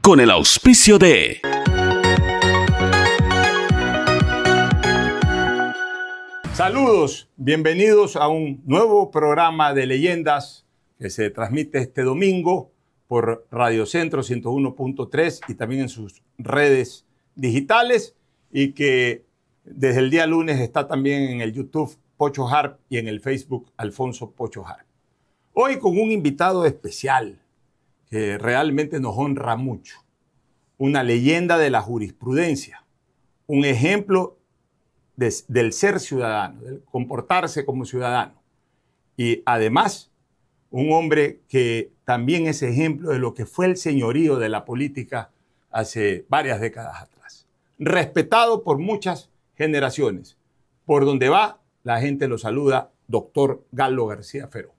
con el auspicio de... Saludos, bienvenidos a un nuevo programa de leyendas que se transmite este domingo por Radio Centro 101.3 y también en sus redes digitales, y que desde el día lunes está también en el YouTube Pocho Harp y en el Facebook Alfonso Pocho Harp. Hoy con un invitado especial que realmente nos honra mucho, una leyenda de la jurisprudencia, un ejemplo del ser ciudadano, del comportarse como ciudadano, y además un hombre que también es ejemplo de lo que fue el señorío de la política hace varias décadas atrás. Respetado por muchas generaciones. Por donde va, la gente lo saluda, doctor Galo García Feró.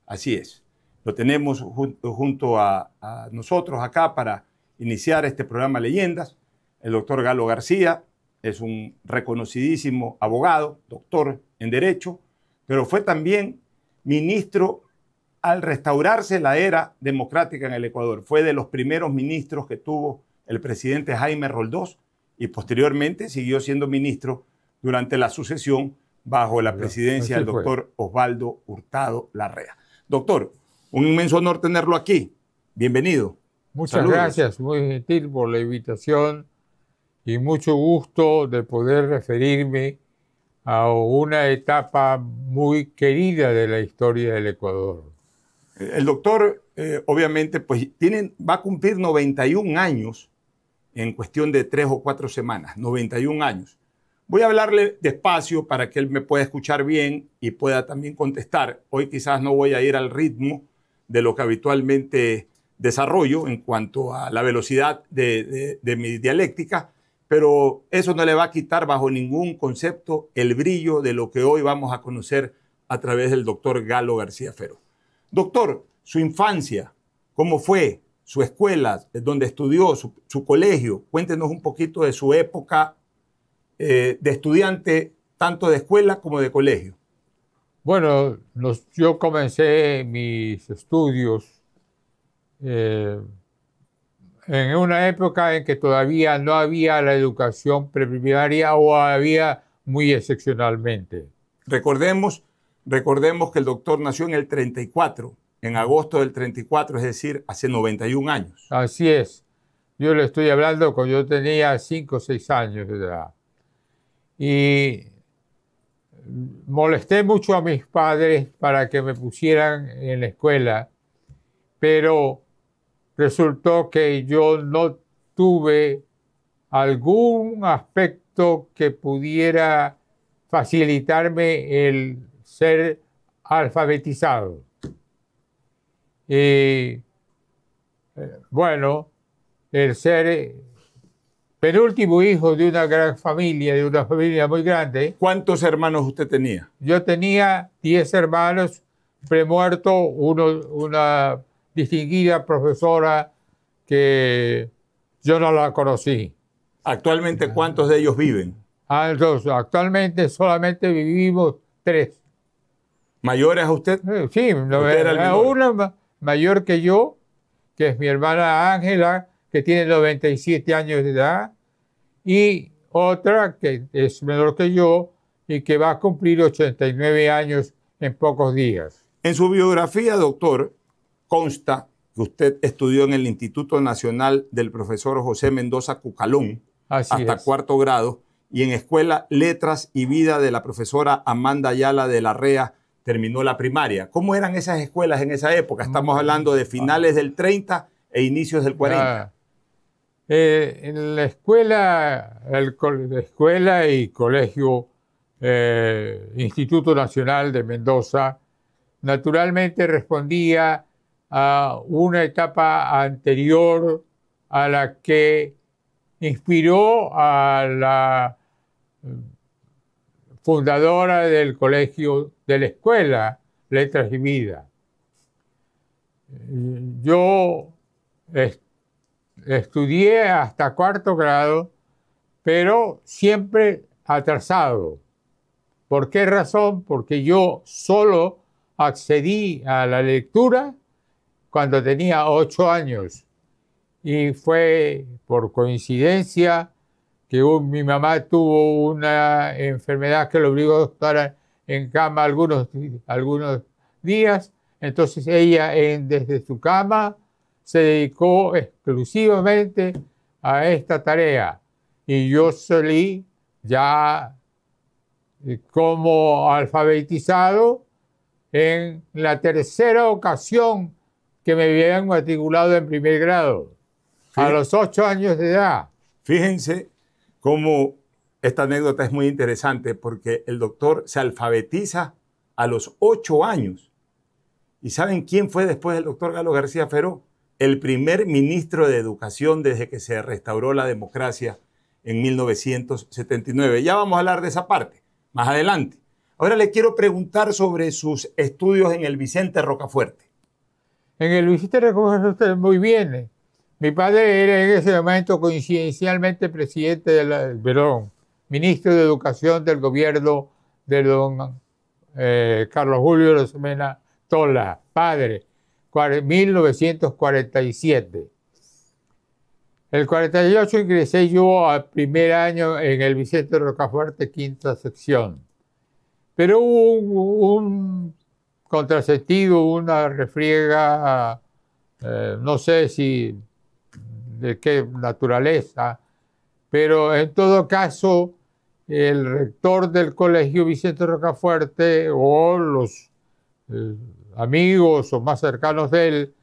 Así es. Lo tenemos junto a nosotros acá para iniciar este programa Leyendas. El doctor Galo García es un reconocidísimo abogado, doctor en Derecho, pero fue también ministro al restaurarse la era democrática en el Ecuador. Fue de los primeros ministros que tuvo el presidente Jaime Roldós y posteriormente siguió siendo ministro durante la sucesión bajo la presidencia del doctor Osvaldo Hurtado Larrea. Doctor, un inmenso honor tenerlo aquí. Bienvenido. Muchas Saludos. gracias, muy gentil por la invitación y mucho gusto de poder referirme a una etapa muy querida de la historia del Ecuador. El doctor, obviamente, pues va a cumplir 91 años en cuestión de 3 o 4 semanas, 91 años. Voy a hablarle despacio para que él me pueda escuchar bien y pueda también contestar. Hoy quizás no voy a ir al ritmo de lo que habitualmente desarrollo en cuanto a la velocidad de mi dialéctica, pero eso no le va a quitar bajo ningún concepto el brillo de lo que hoy vamos a conocer a través del doctor Galo García Feró. Doctor, su infancia, ¿cómo fue? Su escuela, donde estudió, su colegio. Cuéntenos un poquito de su época de estudiante, tanto de escuela como de colegio. Bueno, yo comencé mis estudios en una época en que todavía no había la educación preprimaria o había muy excepcionalmente. Recordemos que el doctor nació en el 34, en agosto del 34, es decir, hace 91 años. Así es. Yo le estoy hablando cuando yo tenía 5 o 6 años de edad. Y molesté mucho a mis padres para que me pusieran en la escuela, pero resultó que yo no tuve algún aspecto que pudiera facilitarme el ser alfabetizado. Y bueno, el ser penúltimo hijo de una gran familia, de una familia muy grande. ¿Cuántos hermanos usted tenía? Yo tenía 10 hermanos, premuerto, una distinguida profesora que yo no la conocí. ¿Actualmente cuántos de ellos viven? Entonces, actualmente solamente vivimos 3. ¿Mayores a usted? Sí, menor. Una mayor que yo, que es mi hermana Ángela, que tiene 97 años de edad, y otra que es menor que yo y que va a cumplir 89 años en pocos días. En su biografía, doctor, consta que usted estudió en el Instituto Nacional del profesor José Mendoza Cucalón hasta cuarto grado, y en Escuela Letras y Vida de la profesora Amanda Ayala de Larrea terminó la primaria. ¿Cómo eran esas escuelas en esa época? Estamos hablando de finales del 30 e inicios del 40. En la escuela y colegio Instituto Nacional de Mendoza, naturalmente respondía a una etapa anterior a la que inspiró a la fundadora del colegio, de la escuela Letras y Vida. Yo estudié hasta cuarto grado, pero siempre atrasado. ¿Por qué razón? Porque yo solo accedí a la lectura cuando tenía 8 años y fue por coincidencia que mi mamá tuvo una enfermedad que lo obligó a estar en cama algunos días. Entonces ella desde su cama se dedicó exclusivamente a esta tarea. Y yo salí ya como alfabetizado en la tercera ocasión que me habían matriculado en primer grado, a los 8 años de edad. Fíjense cómo esta anécdota es muy interesante porque el doctor se alfabetiza a los 8 años. ¿Y saben quién fue después del doctor Galo García Feró? El primer ministro de Educación desde que se restauró la democracia en 1979. Ya vamos a hablar de esa parte más adelante. Ahora le quiero preguntar sobre sus estudios en el Vicente Rocafuerte. En el Vicente Rocafuerte muy bien. Mi padre era en ese momento coincidencialmente presidente ministro de Educación del gobierno de don Carlos Julio Rosemena Tola, padre, 1947. El 48 ingresé yo al primer año en el Vicente Rocafuerte, quinta sección. Pero hubo un contrasentido, una refriega, no sé si de qué naturaleza, pero en todo caso el rector del colegio Vicente Rocafuerte o los amigos o más cercanos de él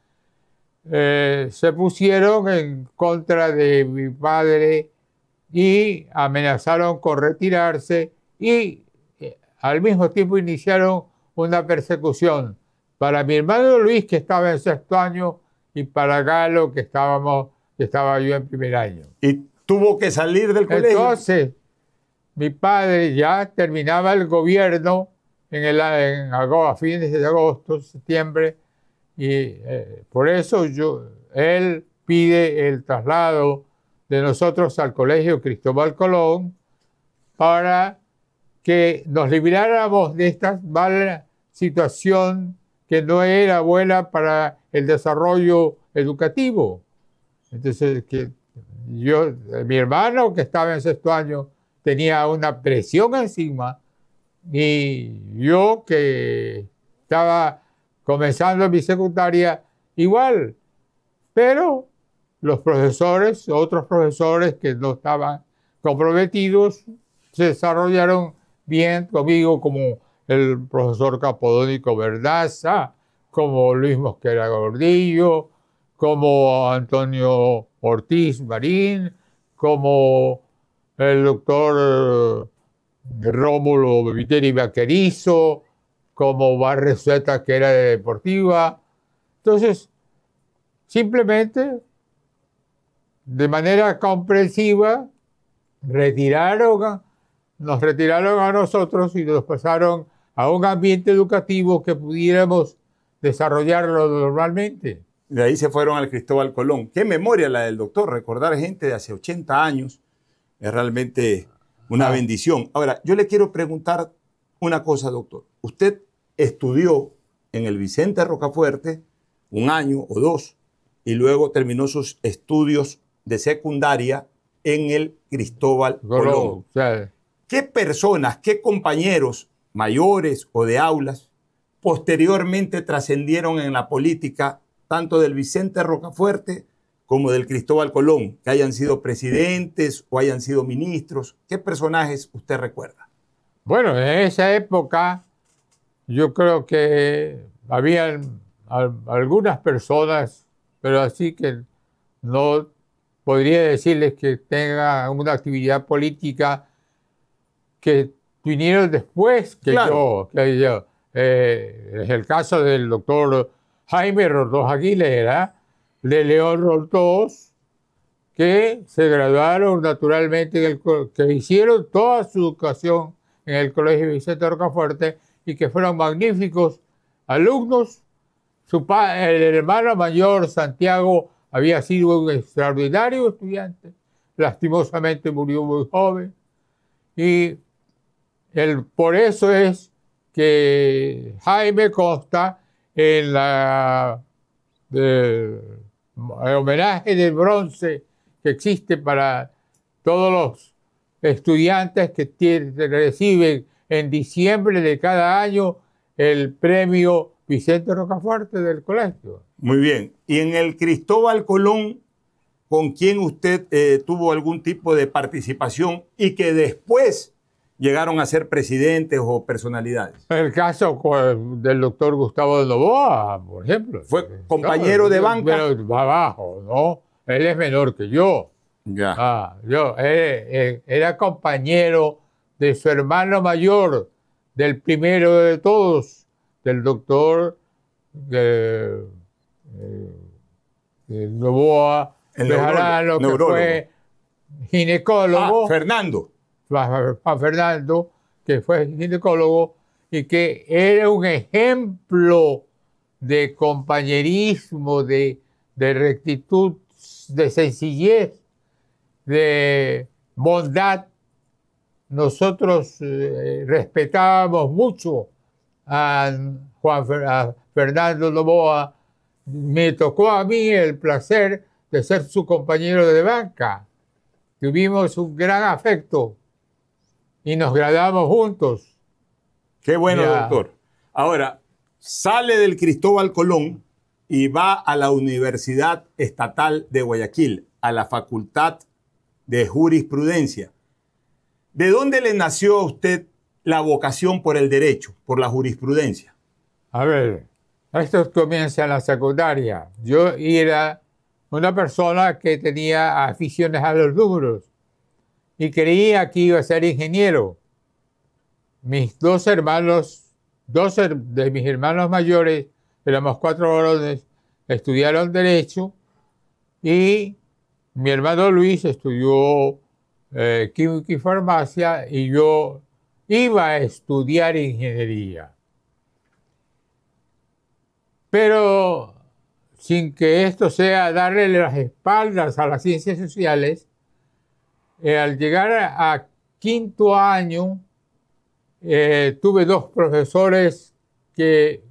se pusieron en contra de mi padre y amenazaron con retirarse y al mismo tiempo iniciaron una persecución para mi hermano Luis, que estaba en sexto año, y para Galo, que estaba yo en primer año. ¿Y tuvo que salir del colegio? Entonces, mi padre ya terminaba el gobierno a fines de agosto, septiembre, y por eso él pide el traslado de nosotros al Colegio Cristóbal Colón para que nos libráramos de esta mala situación que no era buena para el desarrollo educativo. Entonces, mi hermano, que estaba en sexto año, tenía una presión encima, y yo, que estaba comenzando mi secundaria, igual. Pero los profesores, otros profesores que no estaban comprometidos, se desarrollaron bien conmigo, como el profesor Capodónico Verdaza, como Luis Mosquera Gordillo, como Antonio Ortiz Marín, como el doctor Rómulo Viteri Vaquerizo, como Barrezueta, que era de Deportiva. Entonces, simplemente, de manera comprensiva, nos retiraron a nosotros y nos pasaron a un ambiente educativo que pudiéramos desarrollarlo normalmente. De ahí se fueron al Cristóbal Colón. Qué memoria la del doctor, recordar gente de hace 80 años es realmente una bendición. Ahora, yo le quiero preguntar una cosa, doctor. Usted estudió en el Vicente Rocafuerte 1 año o 2 y luego terminó sus estudios de secundaria en el Cristóbal Colón. ¿Qué personas, qué compañeros mayores o de aulas posteriormente trascendieron en la política tanto del Vicente Rocafuerte como del Cristóbal Colón, que hayan sido presidentes o hayan sido ministros? ¿Qué personajes usted recuerda? Bueno, en esa época yo creo que habían algunas personas, pero así que no podría decirles que tengan una actividad política, que vinieron después que yo. Es el caso del doctor Jaime Roldos Aguilera, de León Roldos, que se graduaron naturalmente, que hicieron toda su educación en el Colegio Vicente Rocafuerte y que fueron magníficos alumnos. El hermano mayor, Santiago, había sido un extraordinario estudiante, lastimosamente murió muy joven, y por eso es que Jaime consta en el homenaje de bronce que existe para todos los estudiantes que reciben en diciembre de cada año el premio Vicente Rocafuerte del colegio. Muy bien. ¿Y en el Cristóbal Colón, con quién usted tuvo algún tipo de participación y que después llegaron a ser presidentes o personalidades? El caso del doctor Gustavo de Novoa, por ejemplo. ¿Fue compañero de banca? Pero abajo, ¿no? Él es menor que yo. Ya. Yo era compañero de su hermano mayor, del primero de todos, del doctor Novoa Bejarano, que fue ginecólogo. Fernando. Juan Fernando, que fue ginecólogo y que era un ejemplo de compañerismo, de rectitud, de sencillez, de bondad. Nosotros respetábamos mucho a Fernando Novoa. Me tocó a mí el placer de ser su compañero de banca. Tuvimos un gran afecto y nos graduamos juntos. Qué bueno, doctor. Ahora, sale del Cristóbal Colón y va a la Universidad Estatal de Guayaquil, a la Facultad de Jurisprudencia. ¿De dónde le nació a usted la vocación por el derecho, por la jurisprudencia? A ver, esto comienza en la secundaria. Yo era una persona que tenía aficiones a los números y creía que iba a ser ingeniero. Mis dos de mis hermanos mayores, éramos 4 varones, estudiaron Derecho y mi hermano Luis estudió Química y Farmacia y yo iba a estudiar Ingeniería. Pero sin que esto sea darle las espaldas a las ciencias sociales, al llegar a 5º año, tuve 2 profesores que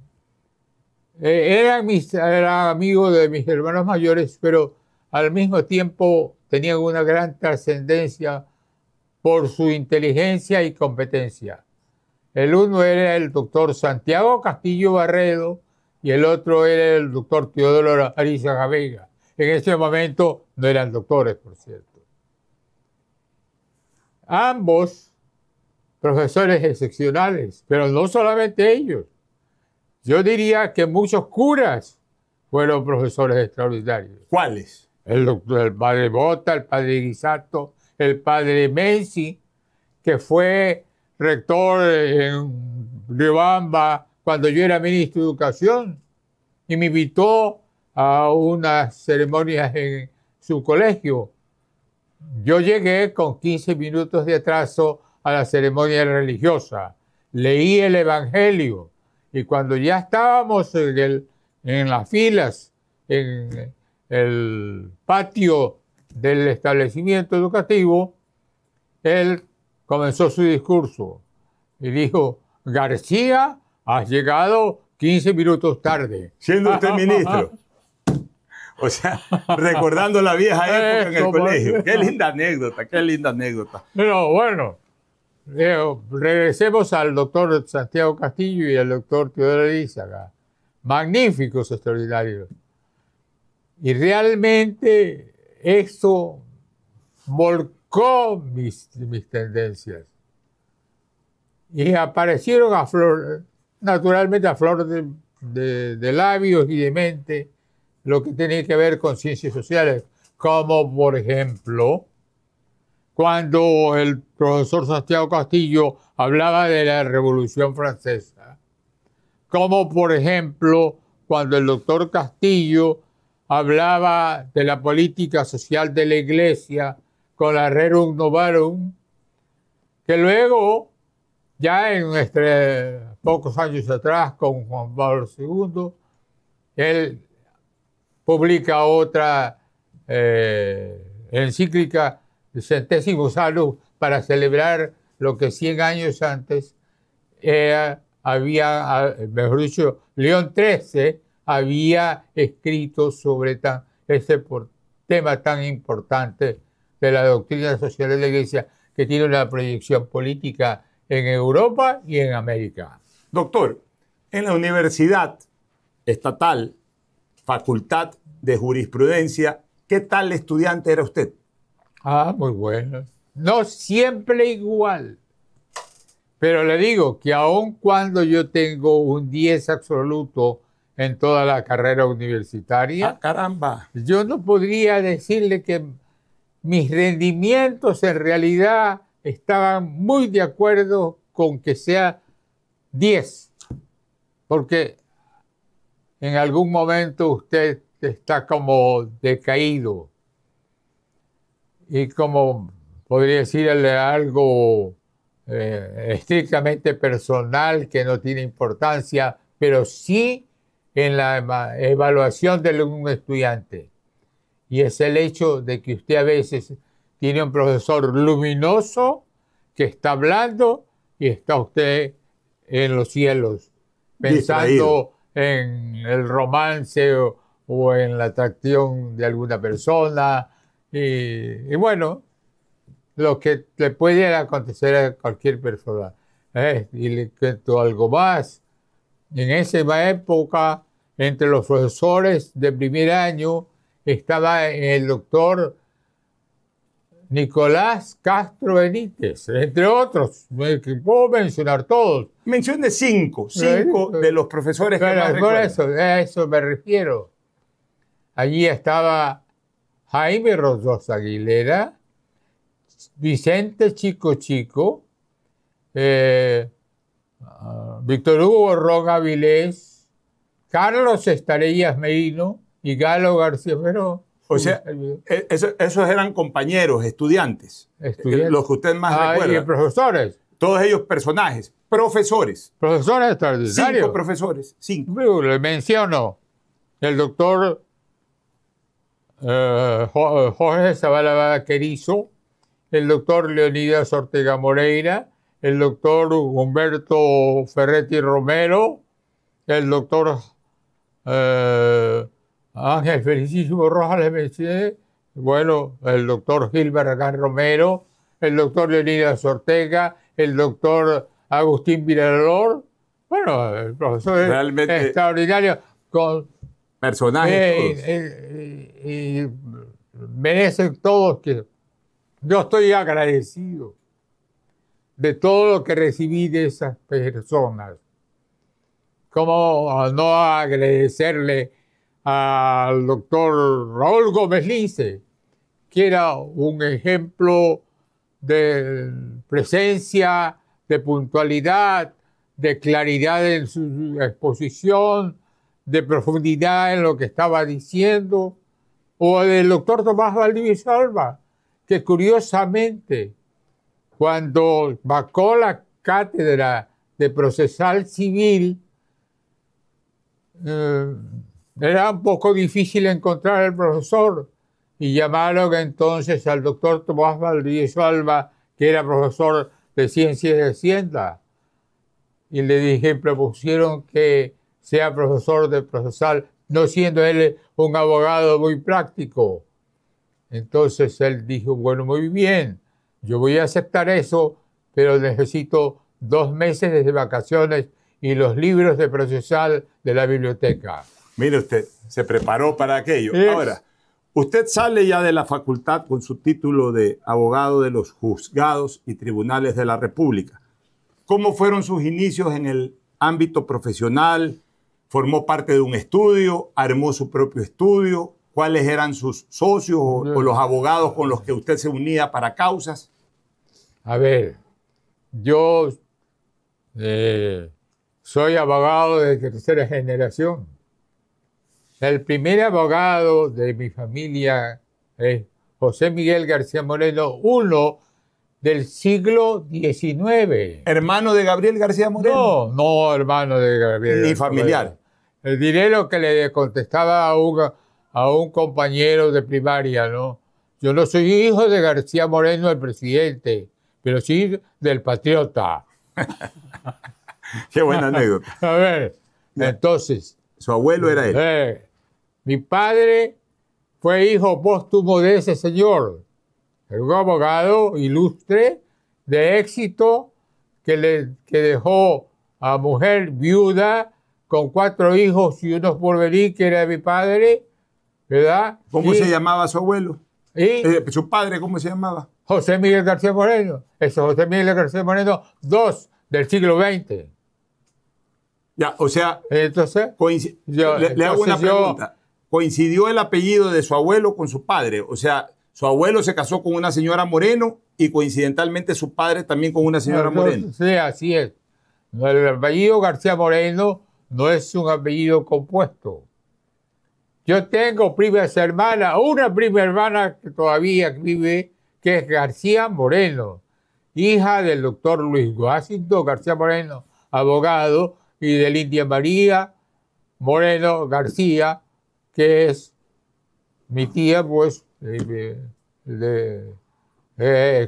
eran amigos de mis hermanos mayores, pero al mismo tiempo tenían una gran trascendencia por su inteligencia y competencia. El uno era el doctor Santiago Castillo Barredo y el otro era el doctor Teodoro Arizaga Vega. En ese momento no eran doctores, por cierto. Ambos profesores excepcionales, pero no solamente ellos. Yo diría que muchos curas fueron profesores extraordinarios. ¿Cuáles? El padre Bota, el padre Guisato, el padre Menzi, que fue rector en Riobamba cuando yo era ministro de Educación y me invitó a unas ceremonias en su colegio. Yo llegué con 15 minutos de atraso a la ceremonia religiosa. Leí el Evangelio y cuando ya estábamos en las filas, en el patio del establecimiento educativo, él comenzó su discurso y dijo: García, has llegado 15 minutos tarde. Siendo usted ministro. O sea, recordando la vieja época en el colegio. Qué linda anécdota, qué linda anécdota. Pero bueno, regresemos al doctor Santiago Castillo y al doctor Teodoro Arizaga. Magníficos, extraordinarios. Y realmente esto volcó mis tendencias. Y aparecieron naturalmente a flor de labios y de mente lo que tiene que ver con ciencias sociales, como por ejemplo, cuando el profesor Santiago Castillo hablaba de la Revolución Francesa, como por ejemplo, cuando el doctor Castillo hablaba de la política social de la Iglesia con la Rerum Novarum, que luego, ya en pocos años atrás, con Juan Pablo II, él publica otra encíclica de Centésimo Salus para celebrar lo que 100 años antes mejor dicho, León XIII había escrito sobre tan tema tan importante de la doctrina social de la Iglesia, que tiene una proyección política en Europa y en América. Doctor, en la Universidad Estatal, Facultad de Jurisprudencia, ¿qué tal estudiante era usted? Muy bueno. No siempre igual. Pero le digo que aun cuando yo tengo un 10 absoluto en toda la carrera universitaria, Caramba, yo no podría decirle que mis rendimientos en realidad estaban muy de acuerdo con que sea 10. Porque en algún momento usted está como decaído. Y como podría decirle algo estrictamente personal que no tiene importancia, pero sí en la evaluación de un estudiante. Y es el hecho de que usted a veces tiene un profesor luminoso que está hablando y está usted en los cielos, pensando en el romance o en la atracción de alguna persona. Y bueno, lo que le puede acontecer a cualquier persona. Y le cuento algo más. En esa época, entre los profesores de primer año, estaba el doctor Nicolás Castro Benítez, entre otros, que puedo mencionar todos. Mencione cinco de los profesores que más recuerda. A eso me refiero. Allí estaba Jaime Rosos Aguilera, Vicente Chico, Víctor Hugo Borrón Avilés, Carlos Estarellas Merino y Galo García Feró. O sea, esos eran compañeros, estudiantes, los que usted más recuerda. Y profesores. Todos ellos personajes, profesores. Profesores extraordinarios. 5 profesores, 5. Le menciono el doctor Jorge Zavala Querizo, el doctor Leonidas Ortega Moreira, el doctor Humberto Ferretti Romero, el doctor Ángel Felicísimo Rojas, les mencioné, bueno, el doctor Gilbert Aragán Romero, el doctor Leonidas Ortega, el doctor Agustín Villalor, bueno, el profesor realmente extraordinario, con personajes y merecen todos que yo estoy agradecido de todo lo que recibí de esas personas. ¿Cómo no agradecerle al doctor Raúl Gómez Lince, que era un ejemplo de presencia, de puntualidad, de claridad en su exposición, de profundidad en lo que estaba diciendo, o del doctor Tomás Valdivieso Alba, que curiosamente, cuando vacó la cátedra de procesal civil, era un poco difícil encontrar al profesor y llamaron entonces al doctor Tomás Valdivieso Alba, que era profesor de Ciencias de Hacienda, y le propusieron que sea profesor de procesal, no siendo él un abogado muy práctico. Entonces él dijo, bueno, muy bien, yo voy a aceptar eso, pero necesito 2 meses de vacaciones y los libros de procesal de la biblioteca. Mire usted, se preparó para aquello. Ahora, usted sale ya de la facultad con su título de abogado de los juzgados y tribunales de la República. ¿Cómo fueron sus inicios en el ámbito profesional? ¿Formó parte de un estudio? ¿Armó su propio estudio? ¿Cuáles eran sus socios o los abogados con los que usted se unía para causas? A ver, yo soy abogado de tercera generación. El primer abogado de mi familia es José Miguel García Moreno, uno del siglo XIX. ¿Hermano de Gabriel García Moreno? No hermano de Gabriel. Ni familiar. Diré lo que le contestaba a un compañero de primaria, ¿no? Yo no soy hijo de García Moreno, el presidente, pero sí del patriota. Qué buena anécdota. A ver, entonces... Su abuelo era él. Mi padre fue hijo póstumo de ese señor. Era un abogado ilustre, de éxito, que dejó a mujer viuda con 4 hijos y unos por venir, que era mi padre, ¿verdad? ¿Cómo se llamaba su abuelo? Y ¿Su padre cómo se llamaba? José Miguel García Moreno. Eso, José Miguel García Moreno, 2 del siglo XX. Ya, o sea, Entonces, le hago una pregunta. ¿Coincidió el apellido de su abuelo con su padre? O sea, su abuelo se casó con una señora Moreno y coincidentalmente su padre también con una señora Moreno. Sí, así es. El apellido García Moreno no es un apellido compuesto. Yo tengo primas hermanas, una prima hermana que todavía vive, que es García Moreno, hija del doctor Luis Washington García Moreno, abogado, y de Lidia María Moreno García, que es mi tía, pues,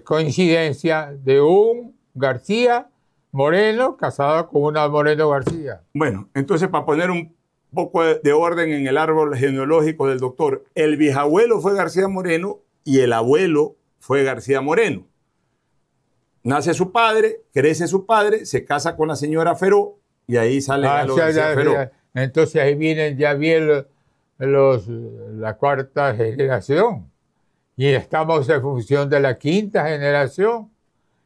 coincidencia de un García Moreno casado con una Moreno García. Bueno, entonces para poner un poco de orden en el árbol genealógico del doctor, el bisabuelo fue García Moreno y el abuelo fue García Moreno. Nace su padre, crece su padre, se casa con la señora Feró y ahí sale García Feró. Entonces ahí vienen ya bien la 4ª generación y estamos en función de la 5ª generación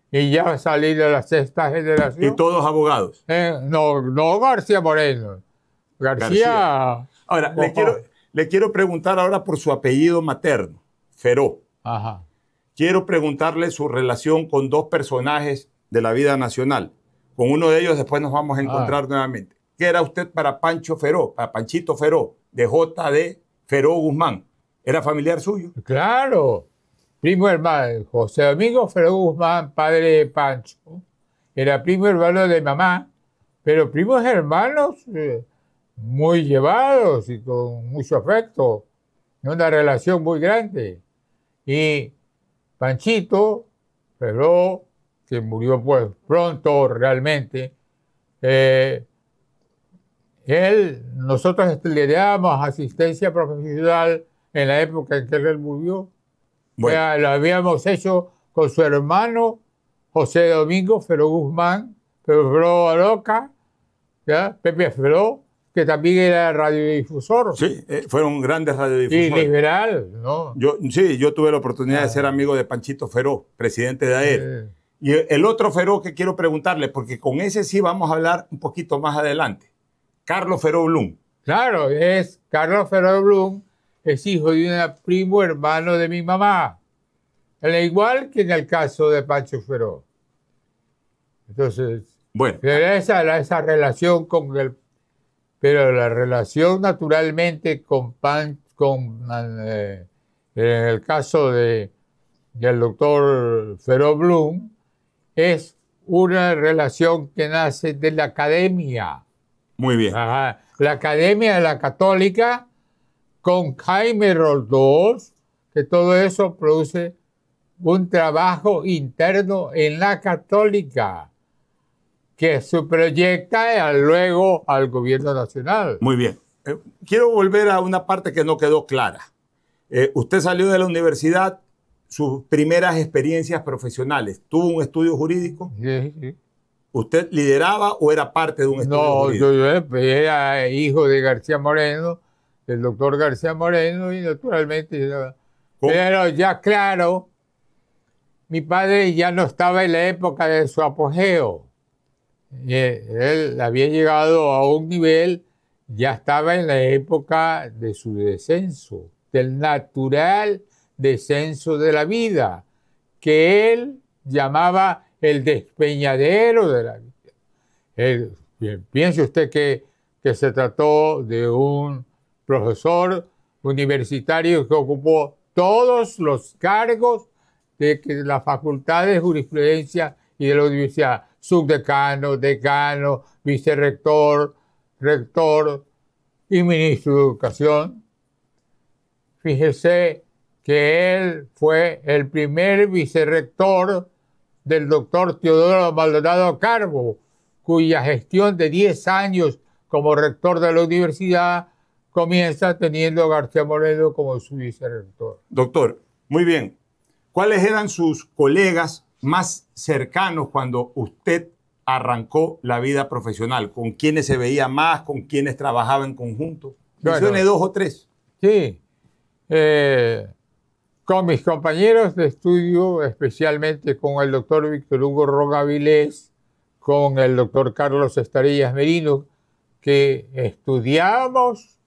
y ya va a salir de la 6ª generación. Y todos abogados. No García Moreno. García. Ahora, le quiero preguntar ahora por su apellido materno, Feró. Ajá. Quiero preguntarle su relación con 2 personajes de la vida nacional. Con uno de ellos después nos vamos a encontrar nuevamente. ¿Qué era usted para Pancho Feró, para Panchito Feró, de J.D. Feró Guzmán? ¿Era familiar suyo? Claro. Primo hermano. José Domingo Feró Guzmán, padre de Pancho, era primo hermano de mamá, pero primos hermanos muy llevados y con mucho afecto, una relación muy grande. Y Panchito Feró, que murió pues pronto realmente, nosotros le dábamos asistencia profesional en la época en que él murió. Bueno. Lo habíamos hecho con su hermano José Domingo Feró Guzmán, Feró Loca, ¿ya? Pepe Feró, que también era radiodifusor. Sí, fueron grandes radiodifusores. Y liberal, ¿no? Yo tuve la oportunidad de ser amigo de Panchito Feró, presidente de AER. Y el otro Feró que quiero preguntarle, porque con ese sí vamos a hablar un poquito más adelante. Carlos Feró Blum. Claro, es Carlos Feró Blum, es hijo de un primo hermano de mi mamá. Al igual que en el caso de Pancho Feró. Entonces, bueno, esa relación con el... Pero la relación naturalmente en el caso del doctor Feró Blum, es una relación que nace de la academia. Muy bien. Ajá. La Academia de la Católica con Jaime Roldós, que todo eso produce un trabajo interno en la Católica que se proyecta luego al gobierno nacional. Muy bien. Quiero volver a una parte que no quedó clara. Usted salió de la universidad, sus primeras experiencias profesionales. ¿Tuvo un estudio jurídico? Sí, sí. ¿Usted lideraba o era parte de un estudio jurídico? No, yo era hijo de García Moreno, del doctor García Moreno, y naturalmente... Pero ya claro, mi padre ya no estaba en la época de su apogeo. Él había llegado a un nivel, ya estaba en la época de su descenso, del natural descenso de la vida, que él llamaba el despeñadero de la vida. Piense usted que se trató de un profesor universitario que ocupó todos los cargos de la Facultad de Jurisprudencia y de la Universidad. Subdecano, decano, vicerrector, rector y ministro de Educación. Fíjese que él fue el primer vicerrector del doctor Teodoro Maldonado Carbo, cuya gestión de 10 años como rector de la universidad comienza teniendo a García Moreno como su vicerrector. Doctor, muy bien. ¿Cuáles eran sus colegas más cercanos cuando usted arrancó la vida profesional? ¿Con quiénes se veía más? ¿Con quiénes trabajaba en conjunto? Mencione Bueno, 2 o 3. sí. Con mis compañeros de estudio, especialmente con el doctor Víctor Hugo Roca Avilés, con el doctor Carlos Estarillas Merino, que estudiábamos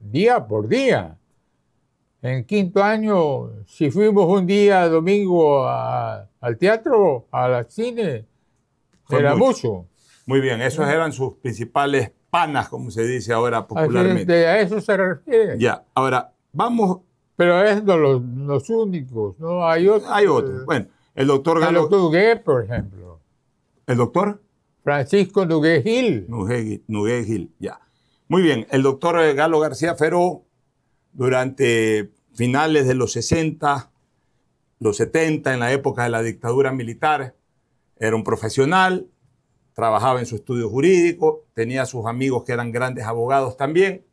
día por día. En quinto año, si fuimos un día domingo al teatro, al cine, era mucho. Muy bien, esos eran sus principales panas, como se dice ahora popularmente. A eso se refiere. Ya, ahora vamos. Pero es de los únicos, ¿no? Hay otros. Hay otros. Bueno, el doctor El Galo. doctor Nugué, por ejemplo. ¿El doctor? Francisco Nugué Gil. Nugué Gil, ya. Muy bien, el doctor Galo García Feró, durante finales de los 60, los 70, en la época de la dictadura militar, era un profesional, trabajaba en su estudio jurídico, tenía sus amigos que eran grandes abogados también.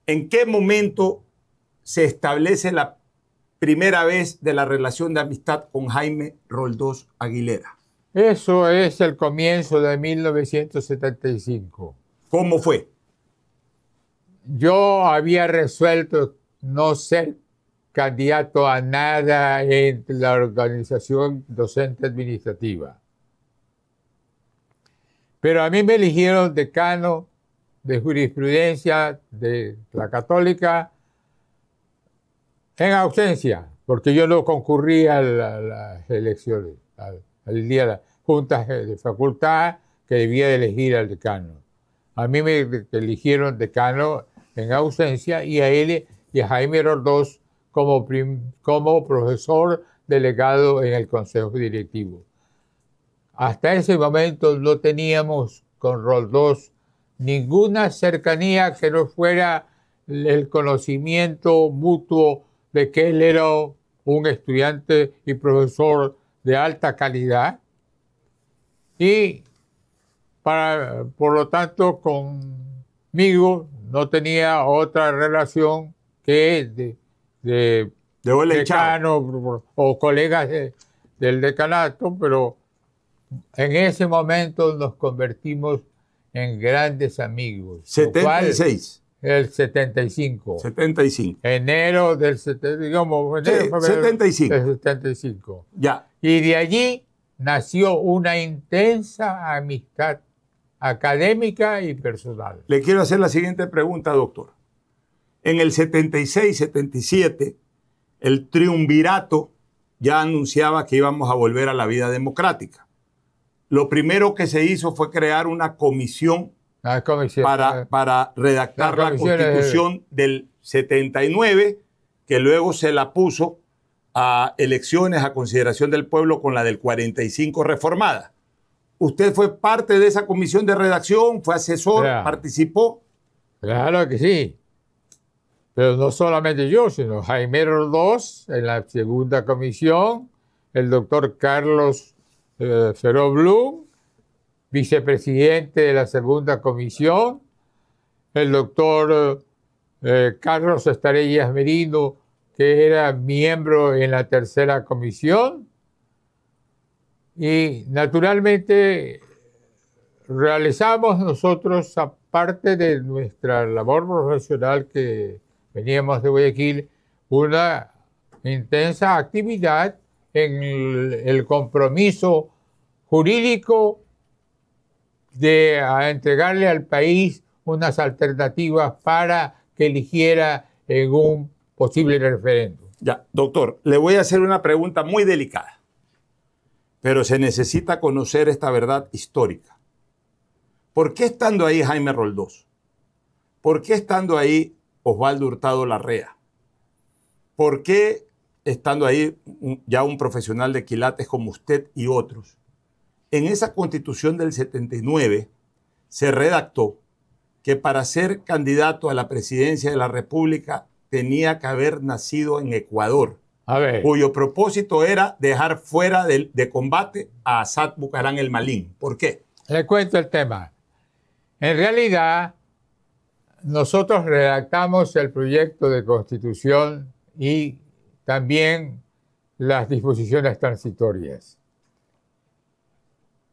¿En qué momento se establece la primera vez de la relación de amistad con Jaime Roldós Aguilera? Eso es el comienzo de 1975. ¿Cómo fue? Yo había resuelto no ser candidato a nada en la organización docente administrativa. Pero a mí me eligieron decano de jurisprudencia de la Católica en ausencia, porque yo no concurrí a las elecciones, al día de las juntas de facultad que debía de elegir al decano. A mí me eligieron decano en ausencia y a él y a Jaime Roldós como profesor delegado en el Consejo Directivo. Hasta ese momento no teníamos con Roldós ninguna cercanía que no fuera el conocimiento mutuo de que él era un estudiante y profesor de alta calidad y por lo tanto conmigo no tenía otra relación que de decano o colegas del decanato, pero en ese momento nos convertimos en grandes amigos. 76. El 75. 75. Enero del 75. Ya. Y de allí nació una intensa amistad académica y personal. Le quiero hacer la siguiente pregunta, doctor. En el 76-77, el triunvirato ya anunciaba que íbamos a volver a la vida democrática. Lo primero que se hizo fue crear una comisión para redactar la Constitución del 79, que luego se la puso a elecciones a consideración del pueblo con la del 45 reformada. ¿Usted fue parte de esa comisión de redacción? ¿Fue asesor? ¿Participó? Claro que sí. Pero no solamente yo, sino Jaime Roldós en la segunda comisión, el doctor Carlos Feró Blum, vicepresidente de la segunda comisión, el doctor Carlos Estarillas Merino, que era miembro en la tercera comisión, y naturalmente realizamos nosotros, aparte de nuestra labor profesional que veníamos de Guayaquil, una intensa actividad en el compromiso jurídico de entregarle al país unas alternativas para que eligiera en un posible referéndum. Ya, doctor, le voy a hacer una pregunta muy delicada, pero se necesita conocer esta verdad histórica. ¿Por qué estando ahí Jaime Roldós? ¿Por qué estando ahí Osvaldo Hurtado Larrea? ¿Por qué estando ahí ya un profesional de quilates como usted y otros? En esa Constitución del 79 se redactó que para ser candidato a la presidencia de la República tenía que haber nacido en Ecuador, cuyo propósito era dejar fuera de combate a Asad Bucarán el Malín. ¿Por qué? Le cuento el tema. En realidad, nosotros redactamos el proyecto de constitución y también las disposiciones transitorias.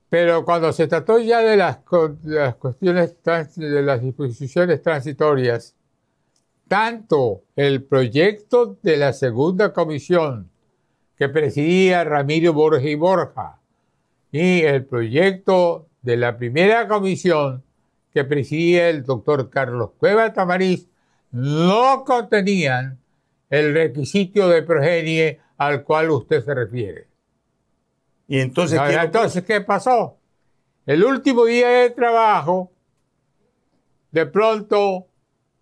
Pero cuando se trató ya de las cuestiones de las disposiciones transitorias, tanto el proyecto de la segunda comisión que presidía Ramiro Borges y Borja y el proyecto de la primera comisión que presidía el doctor Carlos Cueva Tamariz no contenían el requisito de progenie al cual usted se refiere. Y entonces, ¿qué pasó? El último día de trabajo, de pronto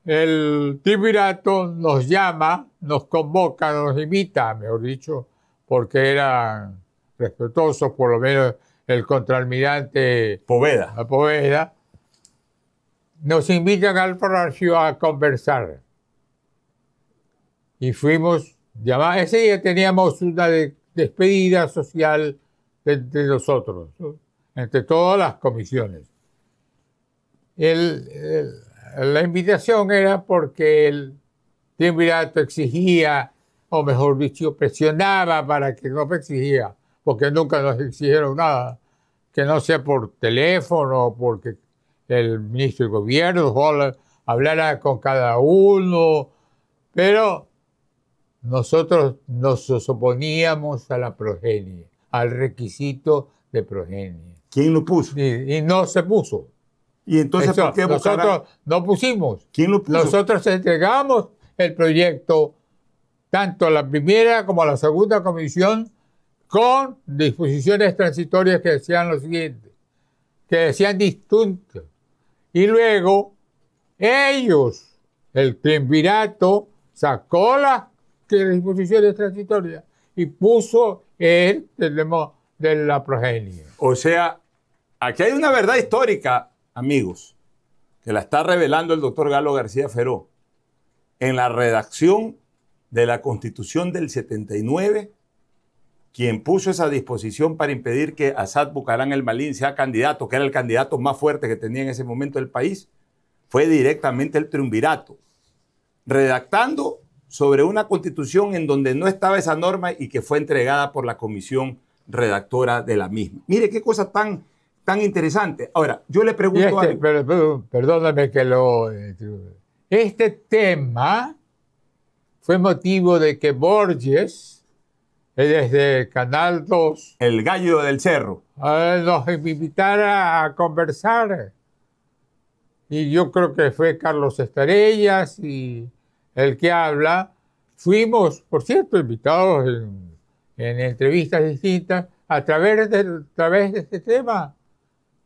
el triunvirato nos llama, nos convoca, nos invita, mejor dicho, porque eran respetuosos, por lo menos el contraalmirante Poveda, nos invitan al palacio a conversar. Y fuimos llamados. Ese día teníamos una despedida social entre nosotros, ¿no? Entre todas las comisiones. La invitación era porque el triunvirato exigía, o mejor dicho, presionaba para que no exigía, porque nunca nos exigieron nada, que no sea por teléfono, porque el ministro de Gobierno hablara con cada uno, pero nosotros nos oponíamos a la progenie, al requisito de progenie. ¿Quién lo puso? Y no se puso. ¿Y entonces por qué nosotros no pusimos? ¿Quién lo puso? Nosotros entregamos el proyecto tanto a la primera como a la segunda comisión con disposiciones transitorias que decían lo siguiente, que decían distintos. Y luego ellos, el triunvirato, sacó las disposiciones transitorias y puso el tema de la progenie. O sea, aquí hay una verdad histórica, amigos, que la está revelando el doctor Galo García Feró. En la redacción de la Constitución del 79, quien puso esa disposición para impedir que Asad Bucarán el Malín sea candidato, que era el candidato más fuerte que tenía en ese momento el país, fue directamente el triunvirato, redactando sobre una constitución en donde no estaba esa norma y que fue entregada por la comisión redactora de la misma. Mire qué cosa tan interesante. Ahora, yo le pregunto perdóname que lo... Este tema fue motivo de que Borges, desde Canal 2... El Gallo del Cerro. Nos invitara a conversar. Y yo creo que fue Carlos Estarellas y el que habla. Fuimos, por cierto, invitados en entrevistas distintas a través de este tema.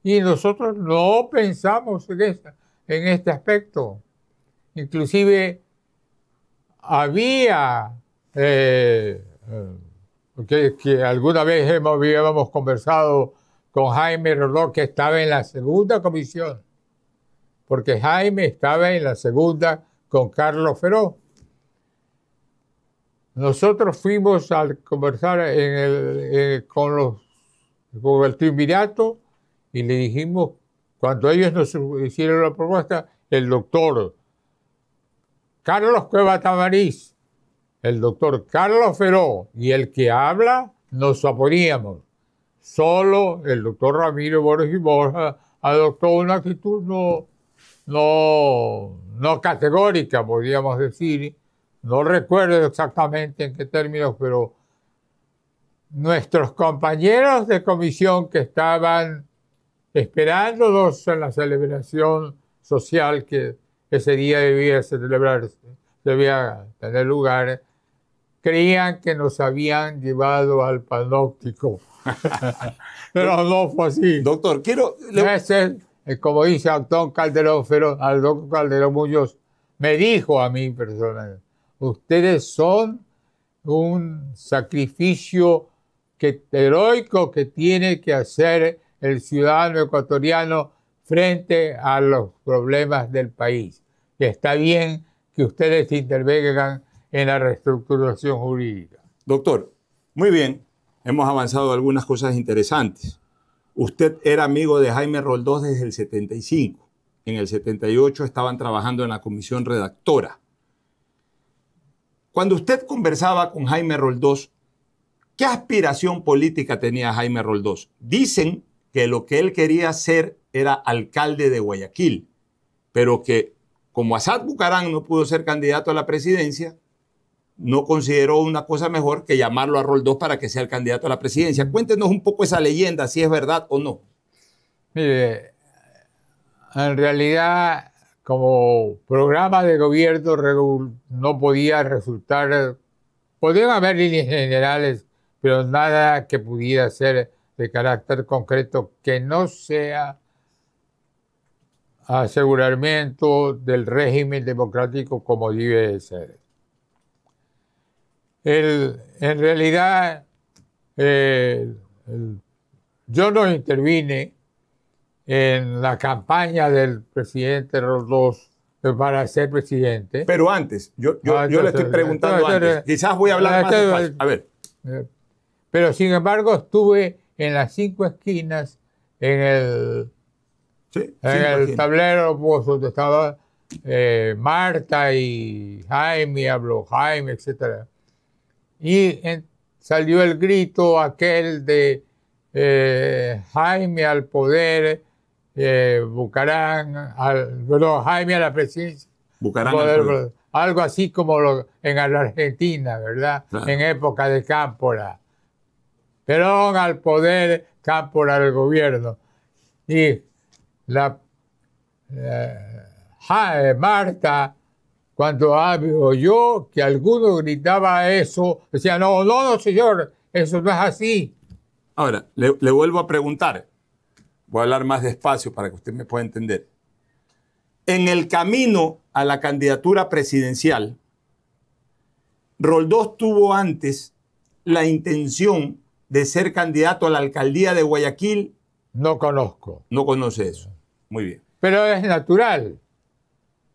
Y nosotros no pensamos en este aspecto. Inclusive había, que alguna vez habíamos conversado con Jaime Rodó, que estaba en la segunda comisión, porque Jaime estaba en la segunda con Carlos Feró. Nosotros fuimos a conversar con el triunvirato y le dijimos, cuando ellos nos hicieron la propuesta, el doctor Carlos Cueva Tamariz, el doctor Carlos Feró y el que habla, nos oponíamos. Solo el doctor Ramiro Borges y Borja adoptó una actitud no categórica, podríamos decir. No recuerdo exactamente en qué términos, pero nuestros compañeros de comisión que estaban esperándonos en la celebración social que ese día debía tener lugar, creían que nos habían llevado al panóptico. Pero no fue así. Doctor, como dice al doctor Calderón Muñoz, me dijo a mí personalmente, ustedes son un sacrificio heroico que tiene que hacer el ciudadano ecuatoriano frente a los problemas del país. Y está bien que ustedes intervengan en la reestructuración jurídica. Doctor, muy bien. Hemos avanzado algunas cosas interesantes. Usted era amigo de Jaime Roldós desde el 75. en el 78 estaban trabajando en la comisión redactora. Cuando usted conversaba con Jaime Roldós, ¿qué aspiración política tenía Jaime Roldós? Dicen que lo que él quería hacer era alcalde de Guayaquil, pero que como Assad Bucaram no pudo ser candidato a la presidencia, no consideró una cosa mejor que llamarlo a Roldós para que sea el candidato a la presidencia. Cuéntenos un poco esa leyenda, si es verdad o no. Mire, en realidad, como programa de gobierno no podía resultar, podían haber líneas generales, pero nada que pudiera ser de carácter concreto que no sea aseguramiento del régimen democrático como debe de ser. En realidad, yo no intervine en la campaña del presidente Roldós para ser presidente. Pero antes, yo le estoy preguntando antes. Quizás voy a hablar más despacio. A ver. Pero sin embargo estuve en las 5 esquinas en el tablero, pues, donde estaba Marta y Jaime, habló Jaime, etc. Y salió el grito aquel de Jaime al poder, Bucaram, Jaime a la presidencia. Bucaram al poder. Algo así como en la Argentina, ¿verdad? Claro. En época de Cámpora. Perón al poder, Cámpora al gobierno. Y Marta, cuando oyó que alguno gritaba eso, decía, no, señor, eso no es así. Ahora, le vuelvo a preguntar, voy a hablar más despacio para que usted me pueda entender. En el camino a la candidatura presidencial, Roldós tuvo antes la intención de ser candidato a la alcaldía de Guayaquil. No conozco. No conoce eso. Muy bien. Pero es natural.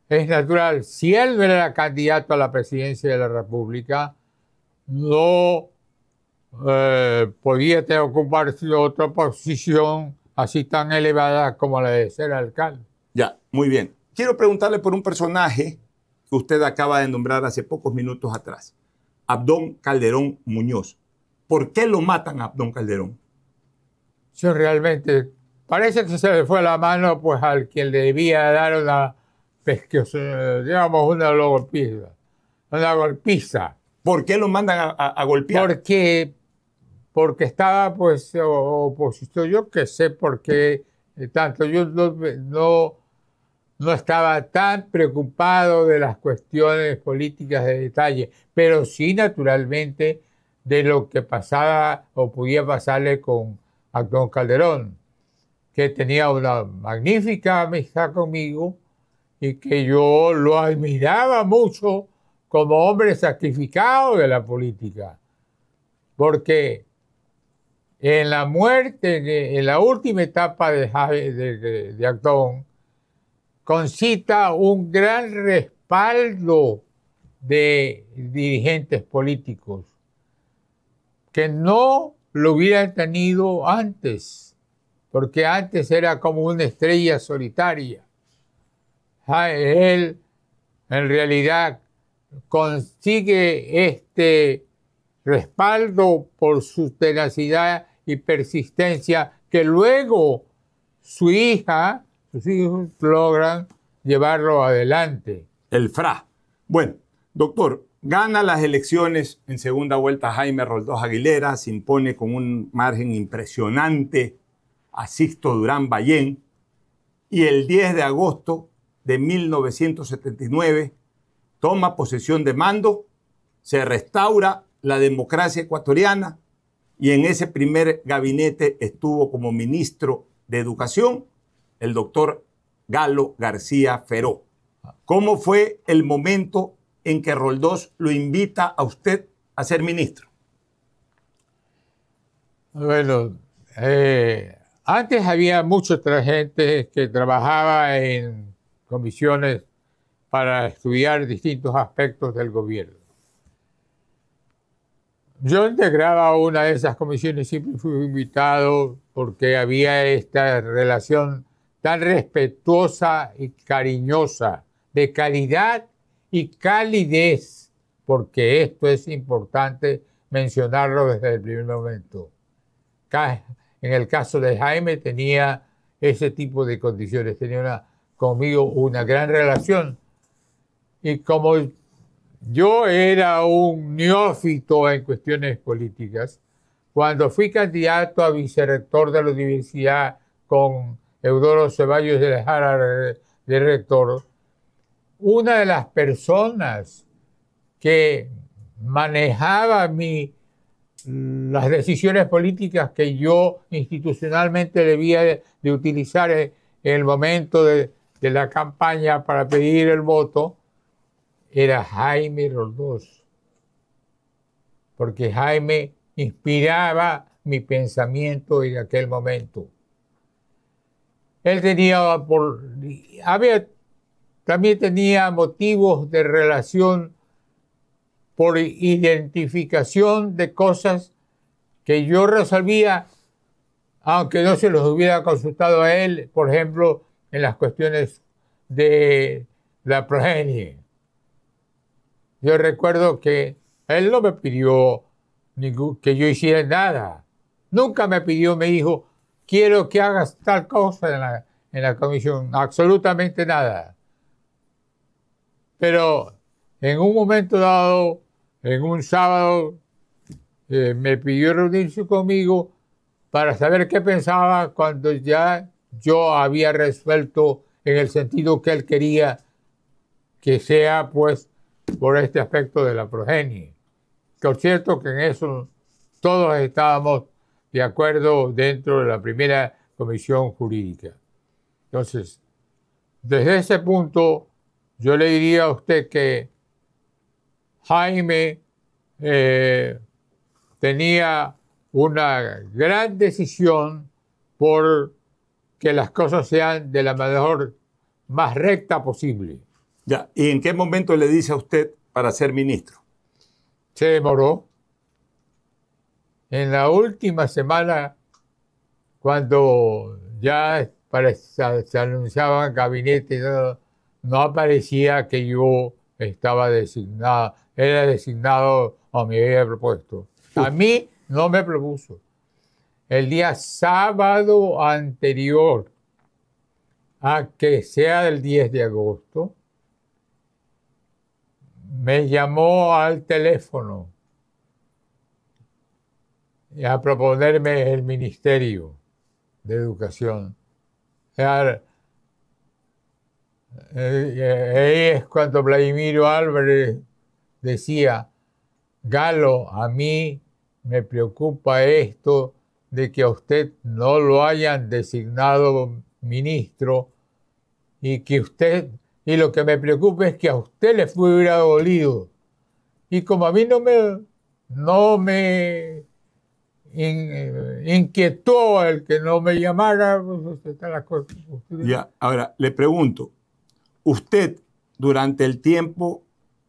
Es natural. Si él no era candidato a la presidencia de la República, no podía ocupar otra posición así tan elevada como la de ser alcalde. Ya, muy bien. Quiero preguntarle por un personaje que usted acaba de nombrar hace pocos minutos atrás. Abdón Calderón Muñoz. ¿Por qué lo matan a Abdón Calderón? Yo realmente, parece que se le fue la mano pues al quien le debía dar una golpiza. ¿Por qué lo mandan a golpear? Porque estaba pues oposición, yo que sé por qué tanto, yo no estaba tan preocupado de las cuestiones políticas de detalle, pero sí naturalmente de lo que pasaba o podía pasarle con Abdón Calderón, que tenía una magnífica amistad conmigo y que yo lo admiraba mucho como hombre sacrificado de la política. Porque en la muerte, en la última etapa de Abdón, concita un gran respaldo de dirigentes políticos que no lo hubieran tenido antes, porque antes era como una estrella solitaria. Él, en realidad, consigue este respaldo por su tenacidad y persistencia que luego sus hijos logran llevarlo adelante. El FRA. Bueno, doctor, gana las elecciones en segunda vuelta Jaime Roldós Aguilera, se impone con un margen impresionante a Sixto Durán Ballén y el 10 de agosto de 1979 toma posesión de mando, se restaura la democracia ecuatoriana y en ese primer gabinete estuvo como ministro de Educación el doctor Galo García Feró. ¿Cómo fue el momento en que Roldós lo invita a usted a ser ministro? Bueno, antes había mucha otra gente que trabajaba en comisiones para estudiar distintos aspectos del gobierno. Yo integraba una de esas comisiones, siempre fui invitado porque había esta relación tan respetuosa y cariñosa, de calidad y calidez, porque esto es importante mencionarlo desde el primer momento. En el caso de Jaime tenía ese tipo de condiciones, tenía conmigo una gran relación. Y como yo era un neófito en cuestiones políticas, cuando fui candidato a vicerrector de la universidad con Eudoro Ceballos de Lejara de rector, una de las personas que manejaba las decisiones políticas que yo institucionalmente debía de utilizar en el momento de la campaña para pedir el voto, era Jaime Roldós, porque Jaime inspiraba mi pensamiento en aquel momento. Él también tenía motivos de relación por identificación de cosas que yo resolvía, aunque no se los hubiera consultado a él, por ejemplo, en las cuestiones de la progenie. Yo recuerdo que él no me pidió que yo hiciera nada. Nunca me pidió, me dijo, quiero que hagas tal cosa en la comisión. Absolutamente nada. Pero en un momento dado, en un sábado, me pidió reunirse conmigo para saber qué pensaba cuando ya yo había resuelto en el sentido que él quería que sea, pues, por este aspecto de la progenie. Por cierto que en eso todos estábamos de acuerdo dentro de la primera comisión jurídica. Entonces, desde ese punto, yo le diría a usted que Jaime tenía una gran decisión por que las cosas sean de la más recta posible. Ya. ¿Y en qué momento le dice a usted para ser ministro? Se demoró. En la última semana, cuando ya se anunciaba el gabinete, no aparecía que yo estaba designado, era designado o me había propuesto. A mí no me propuso. El día sábado anterior a que sea del 10 de agosto, me llamó al teléfono a proponerme el Ministerio de Educación. Ahí es cuando Vladimiro Álvarez decía, Galo, a mí me preocupa esto de que a usted no lo hayan designado ministro y lo que me preocupa es que a usted le hubiera dolido. Y como a mí no me inquietó el que no me llamara, pues están las cosas. Ya, ahora le pregunto, usted durante el tiempo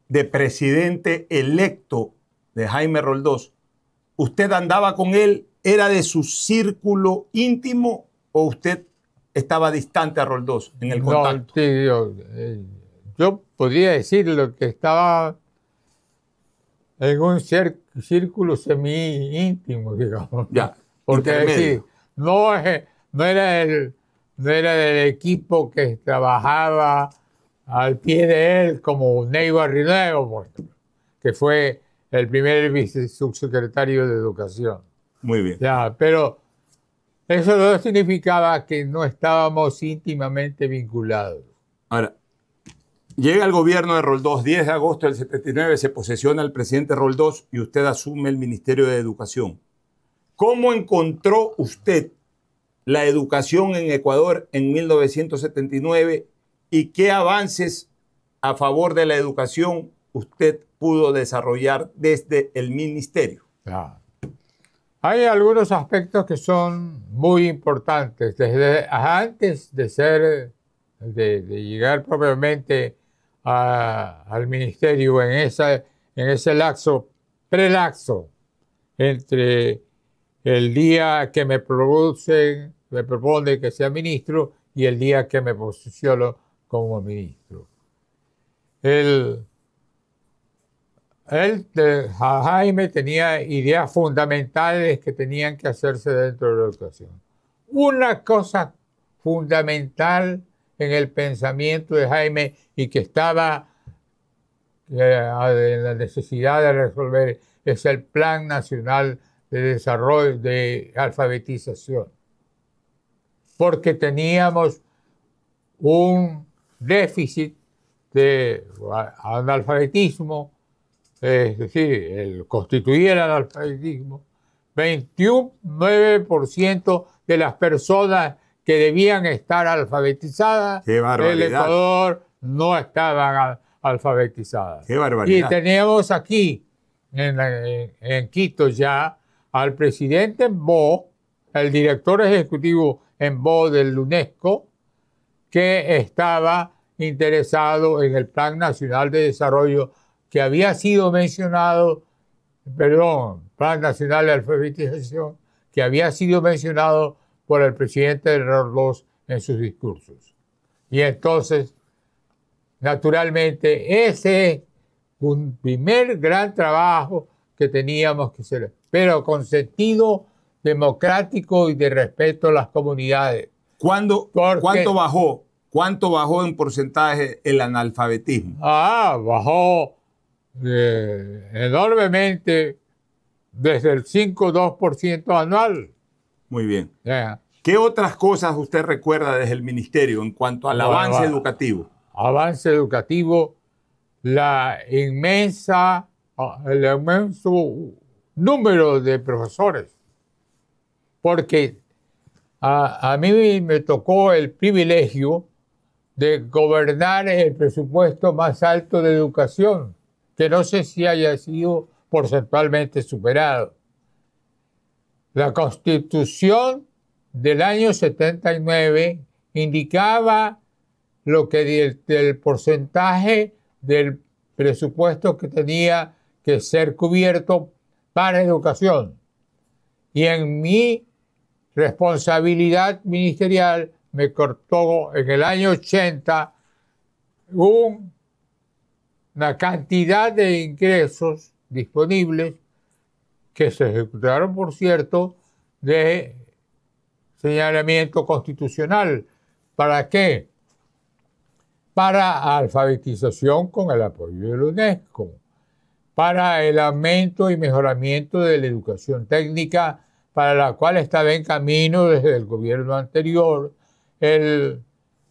de presidente electo de Jaime Roldós, ¿usted andaba con él? ¿Era de su círculo íntimo o usted estaba distante a Roldós en el contacto? No, sí, yo podría decir lo que estaba en un círculo semi-íntimo, digamos. Ya, porque decir, no era del equipo que trabajaba al pie de él como Neiva Rinego, por ejemplo, que fue el primer subsecretario de Educación. Muy bien. Ya, pero eso no significaba que no estábamos íntimamente vinculados. Ahora, llega el gobierno de Roldós, 10 de agosto del 79, se posesiona el presidente Roldós y usted asume el Ministerio de Educación. ¿Cómo encontró usted la educación en Ecuador en 1979 y qué avances a favor de la educación usted pudo desarrollar desde el ministerio? Ya. Hay algunos aspectos que son muy importantes. Desde antes de llegar propiamente al ministerio en ese lapso, prelaxo, entre el día que me propone que sea ministro y el día que me posiciono como ministro. Jaime tenía ideas fundamentales que tenían que hacerse dentro de la educación. Una cosa fundamental en el pensamiento de Jaime y que estaba en la necesidad de resolver es el Plan Nacional de Desarrollo de Alfabetización. Porque teníamos un déficit de analfabetismo, es decir, constituía el analfabetismo, 21,9% de las personas que debían estar alfabetizadas ¡Qué barbaridad! en el Ecuador no estaban alfabetizadas. ¡Qué barbaridad! Y teníamos aquí, en Quito ya, al presidente Mbow, el director ejecutivo Mbow del UNESCO, que estaba interesado en el Plan Nacional de Desarrollo que había sido mencionado, Plan Nacional de Alfabetización, que había sido mencionado por el presidente Roldós en sus discursos. Y entonces, naturalmente, ese es un primer gran trabajo que teníamos que hacer, pero con sentido democrático y de respeto a las comunidades. ¿Cuánto bajó? ¿Cuánto bajó en porcentaje el analfabetismo? Bajó enormemente, desde el 5,2% anual. Muy bien. Yeah. ¿Qué otras cosas usted recuerda desde el ministerio en cuanto al avance educativo? Avance educativo, el inmenso número de profesores. Porque a mí me tocó el privilegio de gobernar el presupuesto más alto de educación, que no sé si haya sido porcentualmente superado. La Constitución del año 79 indicaba lo que el porcentaje del presupuesto que tenía que ser cubierto para educación. Y en mi responsabilidad ministerial me cortó en el año 80 una cantidad de ingresos disponibles que se ejecutaron, por cierto, de señalamiento constitucional. ¿Para qué? Para alfabetización con el apoyo de la UNESCO, para el aumento y mejoramiento de la educación técnica, para la cual estaba en camino desde el gobierno anterior,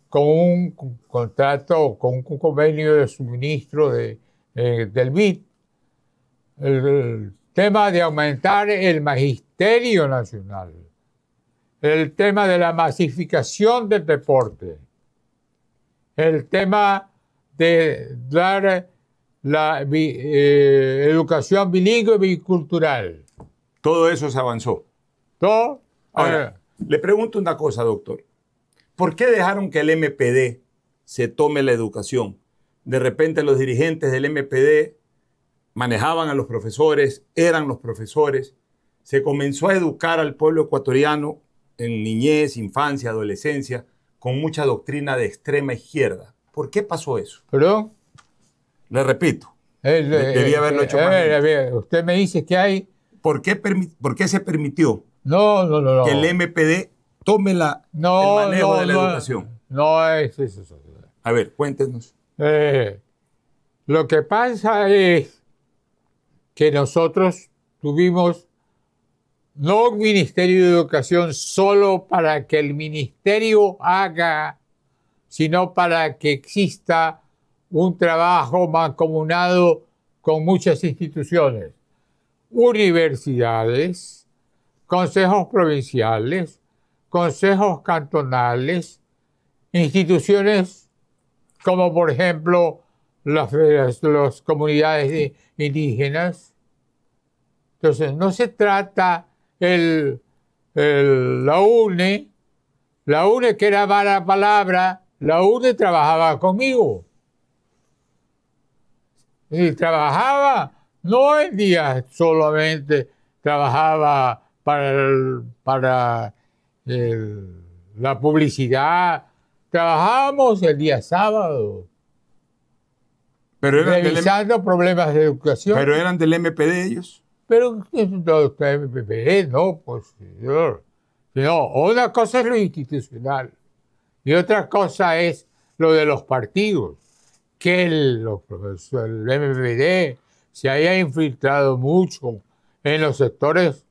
con un contrato, con un convenio de suministro del BID, el tema de aumentar el magisterio nacional, el tema de la masificación del deporte, el tema de dar la educación bilingüe y bicultural. Todo eso se avanzó. Todo. Ahora, le pregunto una cosa, doctor. ¿Por qué dejaron que el MPD se tome la educación? De repente los dirigentes del MPD manejaban a los profesores, eran los profesores. Se comenzó a educar al pueblo ecuatoriano en niñez, infancia, adolescencia, con mucha doctrina de extrema izquierda. ¿Por qué pasó eso? ¿Perdón? Le repito, debía haberlo hecho más. Usted me dice que hay... ¿Por qué se permitió No. que el MPD tome el manejo de la educación? No es eso. A ver, cuéntenos. Lo que pasa es que nosotros tuvimos no un Ministerio de Educación solo para que el ministerio haga, sino para que exista un trabajo mancomunado con muchas instituciones, universidades, consejos provinciales, consejos cantonales, instituciones como por ejemplo las comunidades indígenas. Entonces no se trata la UNE que era mala palabra, la UNE trabajaba conmigo. Y trabajaba, no en días solamente, trabajaba para la publicidad trabajábamos el día sábado, Pero eran revisando problemas de educación. pero eran del MPD ellos. Pero no, MPD, no, pues, señor. No, una cosa es lo institucional y otra cosa es lo de los partidos. Que el MPD se haya infiltrado mucho en los sectores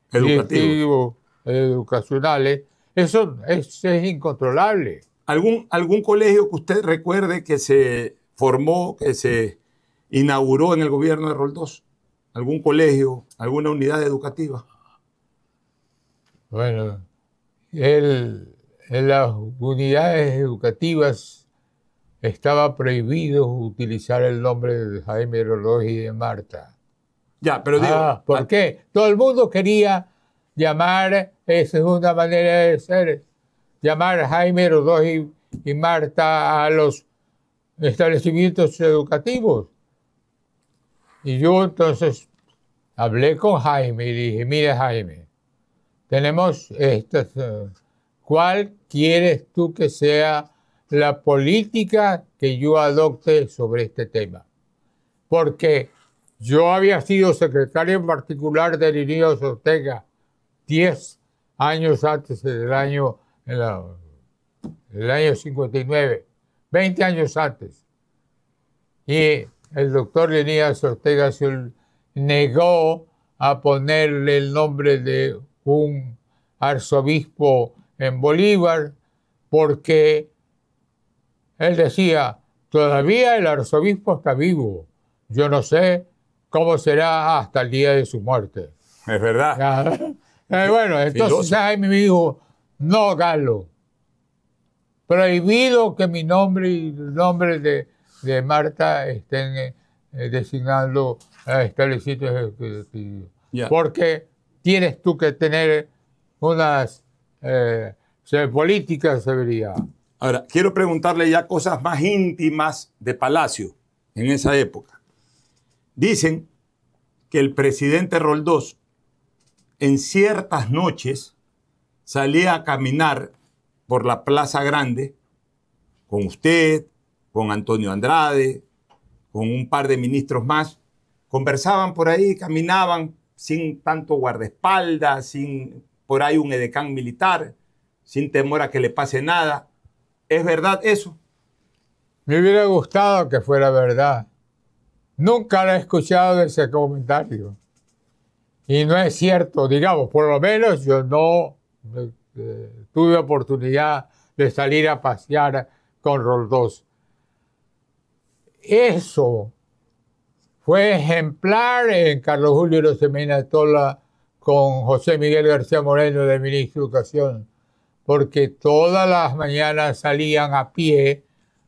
directivos, educacionales, eso es incontrolable. ¿Algún colegio que usted recuerde que se formó, que se inauguró en el gobierno de Roldós? ¿Algún colegio, alguna unidad educativa? Bueno, en las unidades educativas estaba prohibido utilizar el nombre de Jaime Roldós y de Marta. Ya, pero digo... ¿Por qué? Todo el mundo quería llamar, esa es una manera de ser, llamar a Jaime Roldós y Marta a los establecimientos educativos. Y yo entonces hablé con Jaime y dije, mira Jaime, tenemos estas, ¿cuál quieres tú que sea la política que yo adopte sobre este tema? Porque yo había sido secretario en particular de Irineo Ortega 10 años antes del año 59, 20 años antes. Y el doctor Lenídas Ortega se negó a ponerle el nombre de un arzobispo en Bolívar porque él decía, todavía el arzobispo está vivo. Yo no sé cómo será hasta el día de su muerte. Es verdad. Bueno, entonces Jaime me dijo, no, Galo, prohibido que mi nombre y el nombre de Marta estén designando establecimientos educativos. Yeah. Porque tienes tú que tener unas políticas de severidad. Ahora, quiero preguntarle ya cosas más íntimas de Palacio en esa época. Dicen que el presidente Roldós en ciertas noches salía a caminar por la Plaza Grande con usted, con Antonio Andrade, con un par de ministros más. Conversaban por ahí, caminaban sin tanto guardaespaldas, sin por ahí un edecán militar, sin temor a que le pase nada. ¿Es verdad eso? Me hubiera gustado que fuera verdad. Nunca lo he escuchado de ese comentario. Y no es cierto, digamos, por lo menos yo no tuve oportunidad de salir a pasear con Roldós. Eso fue ejemplar en Carlos Julio Rosemena Tola con José Miguel García Moreno de ministro de Educación, porque todas las mañanas salían a pie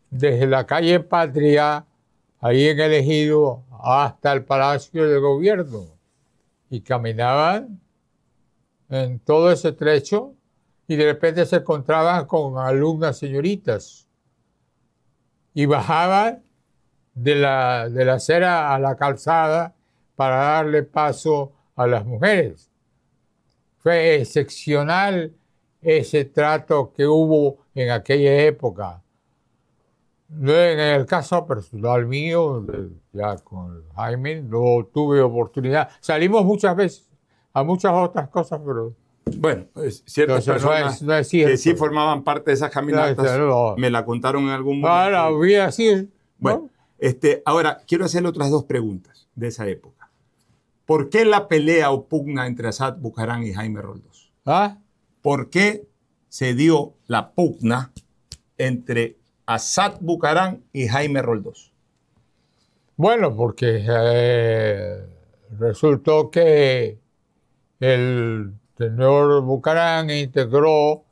desde la calle Patria, ahí en el Ejido, hasta el Palacio de Gobierno, y caminaban en todo ese trecho y de repente se encontraban con alumnas señoritas y bajaban de la acera a la calzada para darle paso a las mujeres. Fue excepcional ese trato que hubo en aquella época. En el caso personal mío, ya con Jaime, no tuve oportunidad. Salimos muchas veces a muchas otras cosas, pero... Bueno, ciertas personas no es cierto. que sí formaban parte de esas caminatas me la contaron en algún momento. Ahora, hubiera sido... Bueno, ahora quiero hacerle otras dos preguntas de esa época. ¿Por qué la pelea o pugna entre Assad Bucarán y Jaime Roldós? ¿Ah? ¿Por qué se dio la pugna entre Assad Bucarán y Jaime Roldós? Bueno, porque resultó que el señor Bucarán integró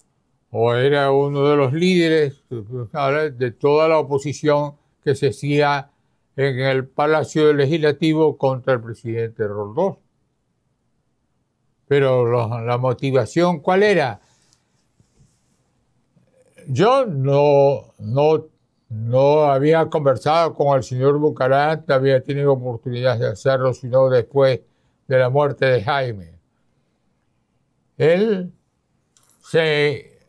o era uno de los líderes de toda la oposición que se hacía en el Palacio Legislativo contra el presidente Roldós. Pero la motivación, ¿cuál era? Yo no había conversado con el señor Bucarán, no había tenido oportunidad de hacerlo, sino después de la muerte de Jaime. Él se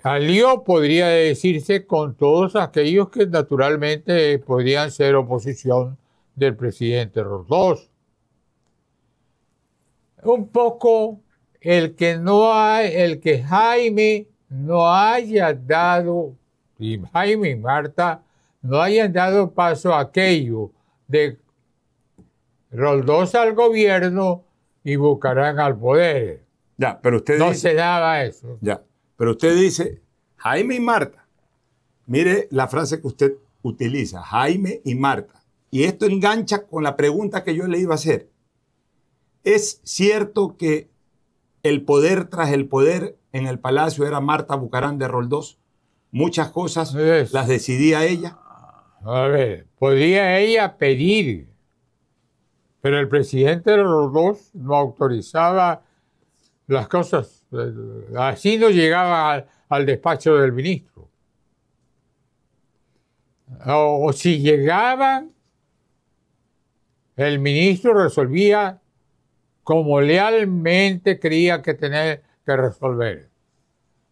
alió, podría decirse, con todos aquellos que naturalmente podrían ser oposición del presidente Roldós. Un poco el que Jaime no haya dado, y Jaime y Marta no hayan dado paso a aquello de Roldós al gobierno y Bucaram al poder. Ya, pero usted No dice, se daba eso. ya, pero usted dice Jaime y Marta. Mire la frase que usted utiliza, Jaime y Marta. Y esto engancha con la pregunta que yo le iba a hacer. ¿Es cierto que el poder tras el poder en el palacio era Marta Bucaram de Roldós? Muchas cosas las decidía ella. A ver, podía ella pedir, pero el presidente Roldós no autorizaba las cosas. Así no llegaba al despacho del ministro. O si llegaban, el ministro resolvía como lealmente creía que tenía que resolver.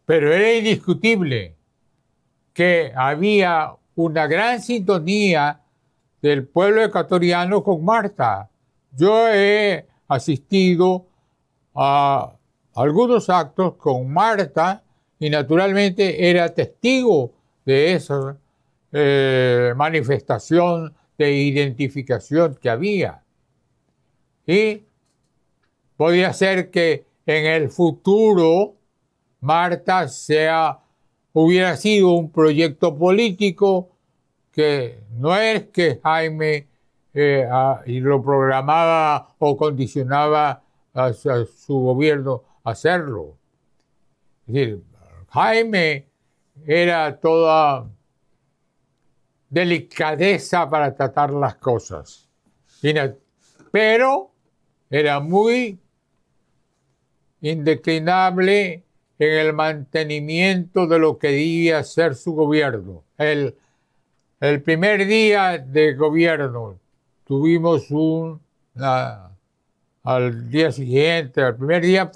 Pero era indiscutible que había una gran sintonía del pueblo ecuatoriano con Marta. Yo he asistido a algunos actos con Marta y naturalmente era testigo de esa manifestación de identificación que había. Y podría ser que en el futuro Marta hubiera sido un proyecto político que no es que Jaime y lo programaba o condicionaba a su gobierno a hacerlo. Es decir, Jaime era toda delicadeza para tratar las cosas, pero era muy indeclinable en el mantenimiento de lo que debía ser su gobierno. El primer día de gobierno tuvimos al día siguiente, al primer día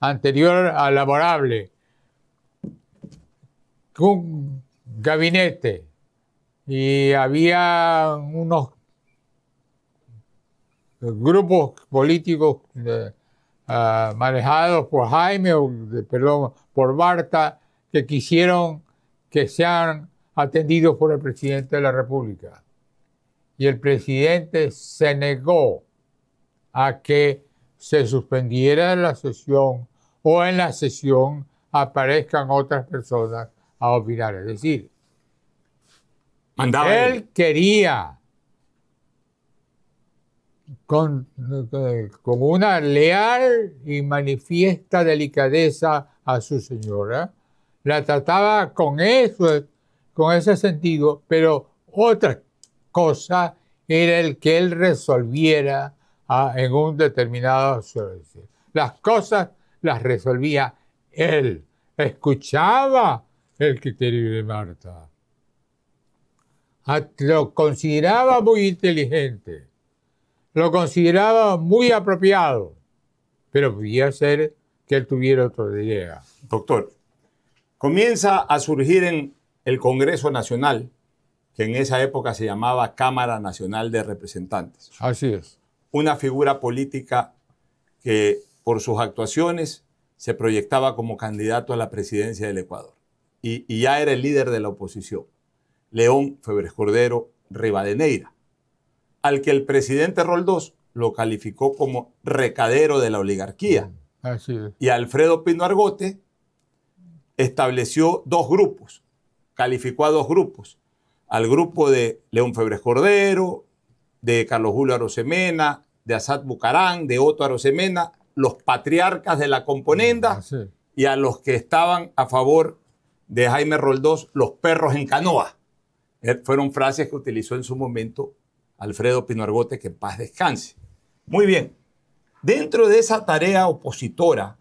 anterior al laborable, un gabinete y había unos grupos políticos manejados por Jaime, por Marta, que quisieron que sean atendidos por el presidente de la República. Y el presidente se negó a que se suspendiera la sesión o en la sesión aparezcan otras personas a opinar. Es decir, él quería con una leal y manifiesta delicadeza a su señora, la trataba con ese sentido, pero otra cosa era el que él resolviera en un determinado servicio. Las cosas las resolvía él, escuchaba el criterio de Marta, lo consideraba muy inteligente, lo consideraba muy apropiado, pero podía ser que él tuviera otra idea. Doctor, comienza a surgir en el Congreso Nacional, que en esa época se llamaba Cámara Nacional de Representantes. Así es. Una figura política que por sus actuaciones se proyectaba como candidato a la presidencia del Ecuador. Y ya era el líder de la oposición, León Febres Cordero Rivadeneira, al que el presidente Roldós lo calificó como recadero de la oligarquía. Así es. Y Alfredo Pino Argote estableció dos grupos, calificó a dos grupos, al grupo de León Febres Cordero, de Carlos Julio Arosemena, de Asad Bucaram, de Otto Arosemena, los patriarcas de la componenda, y a los que estaban a favor de Jaime Roldós, los perros en canoa. Fueron frases que utilizó en su momento Alfredo Pino Argote, que en paz descanse. Muy bien. Dentro de esa tarea opositora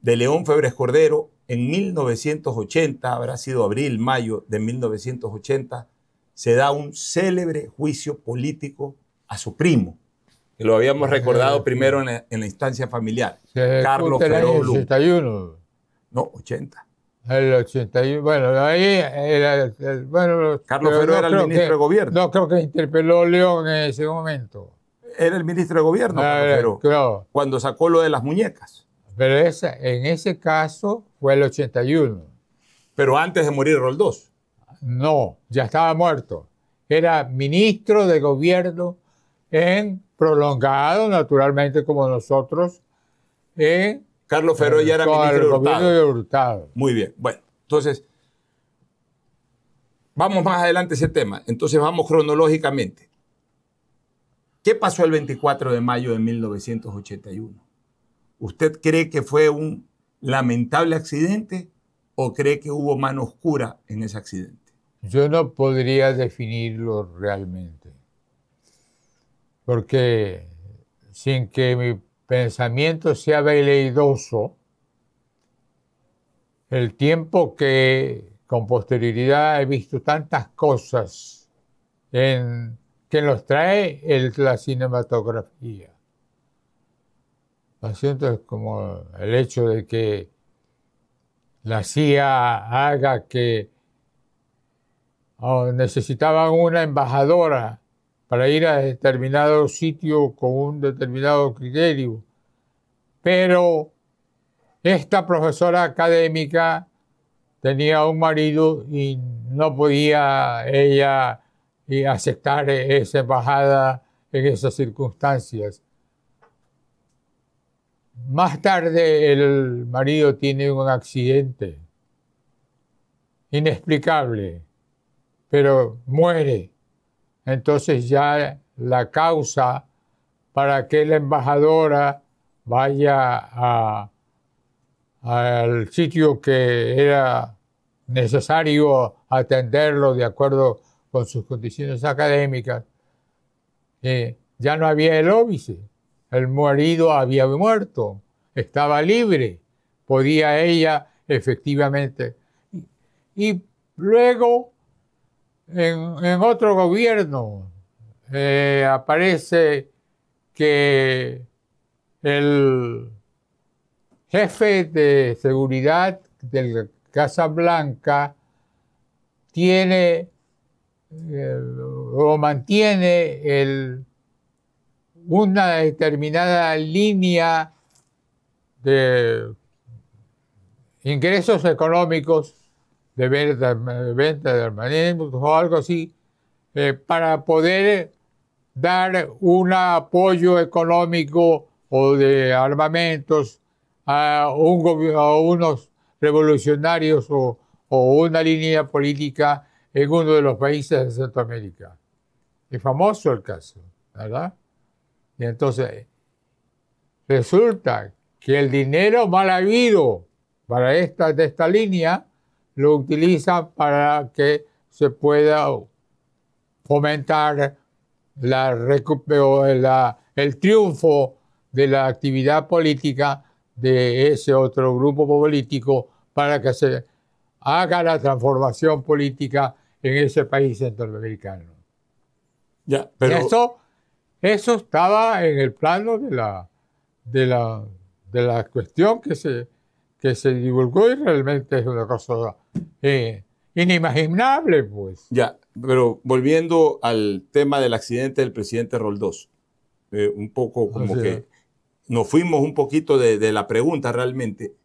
de León Febres Cordero, en 1980, habrá sido abril, mayo de 1980, se da un célebre juicio político a su primo, que lo habíamos recordado primero en la instancia familiar, Carlos Feró Blum. 61. No, 80. El 81, bueno, ahí era, bueno, Carlos pero Feró era el creo ministro de Gobierno. No creo que interpeló León en ese momento. Era el ministro de Gobierno, Carlos Feró, Claro, cuando sacó lo de las muñecas. pero en ese caso fue el 81. Pero antes de morir Roldós. No, ya estaba muerto. Era ministro de Gobierno en prolongado, naturalmente, como nosotros, en Carlos Feró ya era ministro de gobierno de Hurtado. Hurtado. Muy bien. Bueno, entonces, vamos más adelante a ese tema. Entonces, vamos cronológicamente. ¿Qué pasó el 24 de mayo de 1981? ¿Usted cree que fue un lamentable accidente o cree que hubo mano oscura en ese accidente? Yo no podría definirlo realmente, porque sin que mi pensamiento sea veleidoso, el tiempo que con posterioridad he visto tantas cosas que nos trae la cinematografía. Asunto es como el hecho de que la CIA haga que necesitaban una embajadora para ir a determinado sitio con un determinado criterio, pero esta profesora académica tenía un marido y no podía ella aceptar esa embajada en esas circunstancias. Más tarde el marido tiene un accidente inexplicable, pero muere. Entonces ya la causa para que la embajadora vaya al sitio que era necesario atenderlo de acuerdo con sus condiciones académicas, ya no había el óbice. El marido había muerto, estaba libre, podía ella efectivamente. Y luego, en otro gobierno, aparece que el jefe de seguridad de Casa Blanca tiene o mantiene una determinada línea de ingresos económicos de venta de armamentos o algo así, para poder dar un apoyo económico o de armamentos a unos revolucionarios o una línea política en uno de los países de Centroamérica. Es famoso el caso, ¿verdad? Y entonces resulta que el dinero mal habido de esta línea lo utilizan para que se pueda fomentar el triunfo de la actividad política de ese otro grupo político para que se haga la transformación política en ese país centroamericano. Ya, pero Eso estaba en el plano de la cuestión que se divulgó y realmente es una cosa inimaginable, pues. ya, pero volviendo al tema del accidente del presidente Roldós, un poco como que nos fuimos un poquito de la pregunta realmente.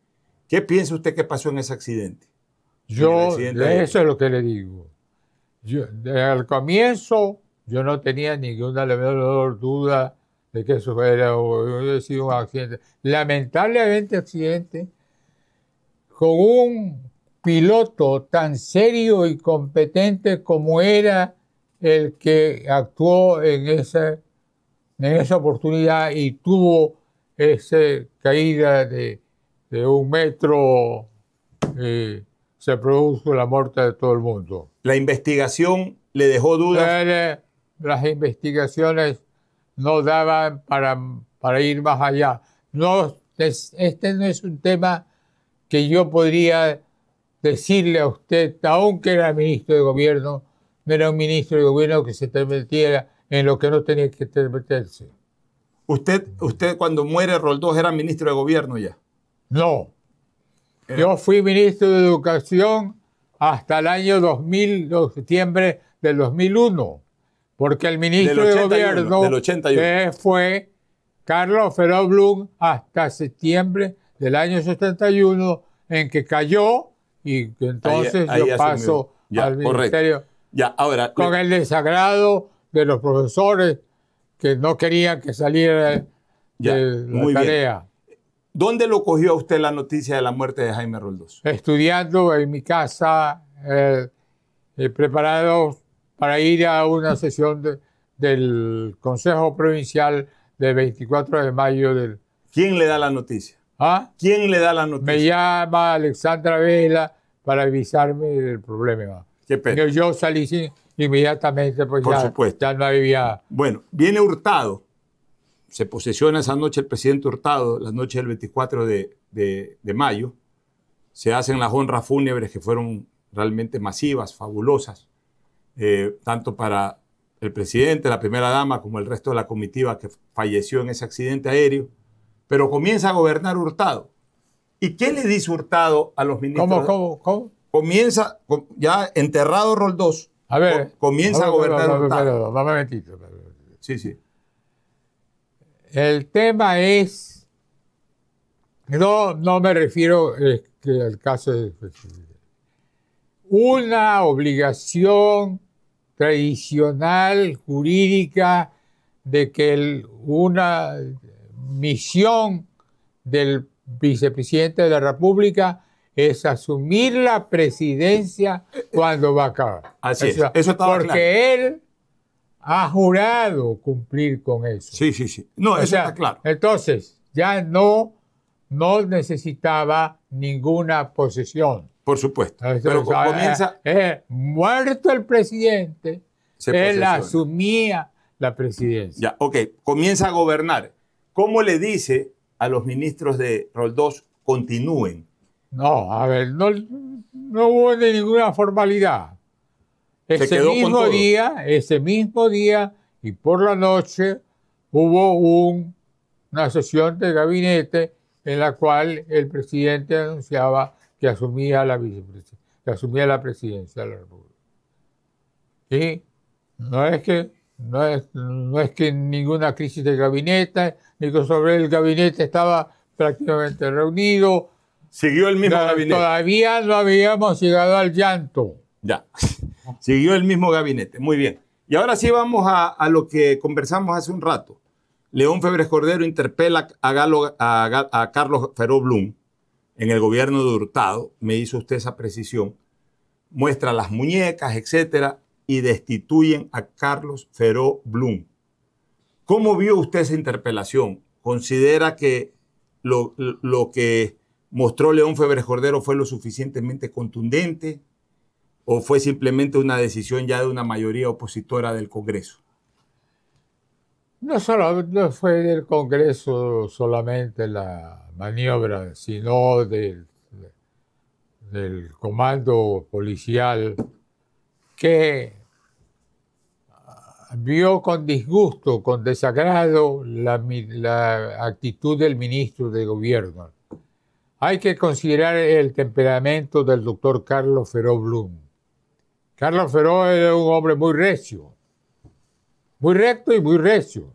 ¿Qué piensa usted que pasó en ese accidente? Eso es lo que le digo. Al comienzo yo no tenía ninguna menor duda de que eso hubiera sido un accidente. Lamentablemente accidente con un piloto tan serio y competente como era el que actuó en esa oportunidad y tuvo esa caída de 1 metro, se produjo la muerte de todo el mundo. ¿La investigación le dejó dudas? Las investigaciones no daban para ir más allá. Este no es un tema que yo podría decirle a usted, aunque era ministro de gobierno, no era un ministro de gobierno que se metiera en lo que no tenía que meterse. ¿Usted cuando muere Roldós era ministro de gobierno ya? No. Yo fui ministro de Educación hasta el año 2000, septiembre del 2001, porque el ministro de Gobierno del 81. Fue Carlos Feró Blum hasta septiembre del año 71, en que cayó y que entonces ahí yo paso al ministerio ahora, con el desagrado de los profesores que no querían que saliera de la tarea. Bien. ¿Dónde lo cogió a usted la noticia de la muerte de Jaime Roldós? Estudiando en mi casa, preparado para ir a una sesión del Consejo Provincial del 24 de mayo del... ¿Quién le da la noticia? ¿Ah? ¿Quién le da la noticia? Me llama Alexandra Vela para avisarme del problema. Qué pena. Yo salí inmediatamente, pues ya no había... Bueno, viene Hurtado. Se posesiona esa noche el presidente Hurtado, la noche del 24 de mayo. Se hacen las honras fúnebres que fueron realmente masivas, fabulosas, tanto para el presidente, la primera dama, como el resto de la comitiva que falleció en ese accidente aéreo. Pero comienza a gobernar Hurtado. ¿Y qué le dice Hurtado a los ministros? ¿Cómo? Comienza, ya enterrado Roldós, a ver, comienza a gobernar Hurtado. Un momentito. Sí. El tema es, no me refiero al caso de una obligación tradicional, jurídica, de que una misión del vicepresidente de la República es asumir la presidencia cuando va a acabar. Así es, eso estaba porque claro. Él ha jurado cumplir con eso. Sí. No, eso está claro. Entonces, ya no necesitaba ninguna posesión. Por supuesto. Entonces, pero comienza... muerto el presidente, él asumía la presidencia. Ya, ok. Comienza a gobernar. ¿Cómo le dice a los ministros de Roldós continúen? No, a ver, no hubo ninguna formalidad. Ese mismo día y por la noche hubo una sesión de gabinete en la cual el presidente anunciaba que asumía la presidencia de la República. Y no es que ninguna crisis de gabinete, ni que sobre el gabinete estaba prácticamente reunido. Siguió el mismo gabinete. Todavía no habíamos llegado al llanto. Ya, siguió el mismo gabinete. Muy bien. Y ahora sí vamos a lo que conversamos hace un rato. León Febres Cordero interpela a Carlos Feró Blum en el gobierno de Hurtado. Me hizo usted esa precisión. Muestra las muñecas, etcétera, y destituyen a Carlos Feró Blum. ¿Cómo vio usted esa interpelación? ¿Considera que lo que mostró León Febres Cordero fue lo suficientemente contundente o fue simplemente una decisión ya de una mayoría opositora del Congreso? No fue del Congreso solamente la maniobra, sino del comando policial que vio con disgusto, con desagrado la actitud del ministro de Gobierno. Hay que considerar el temperamento del doctor Carlos Feró Blum. Carlos Feró era un hombre muy recio, muy recto y muy recio.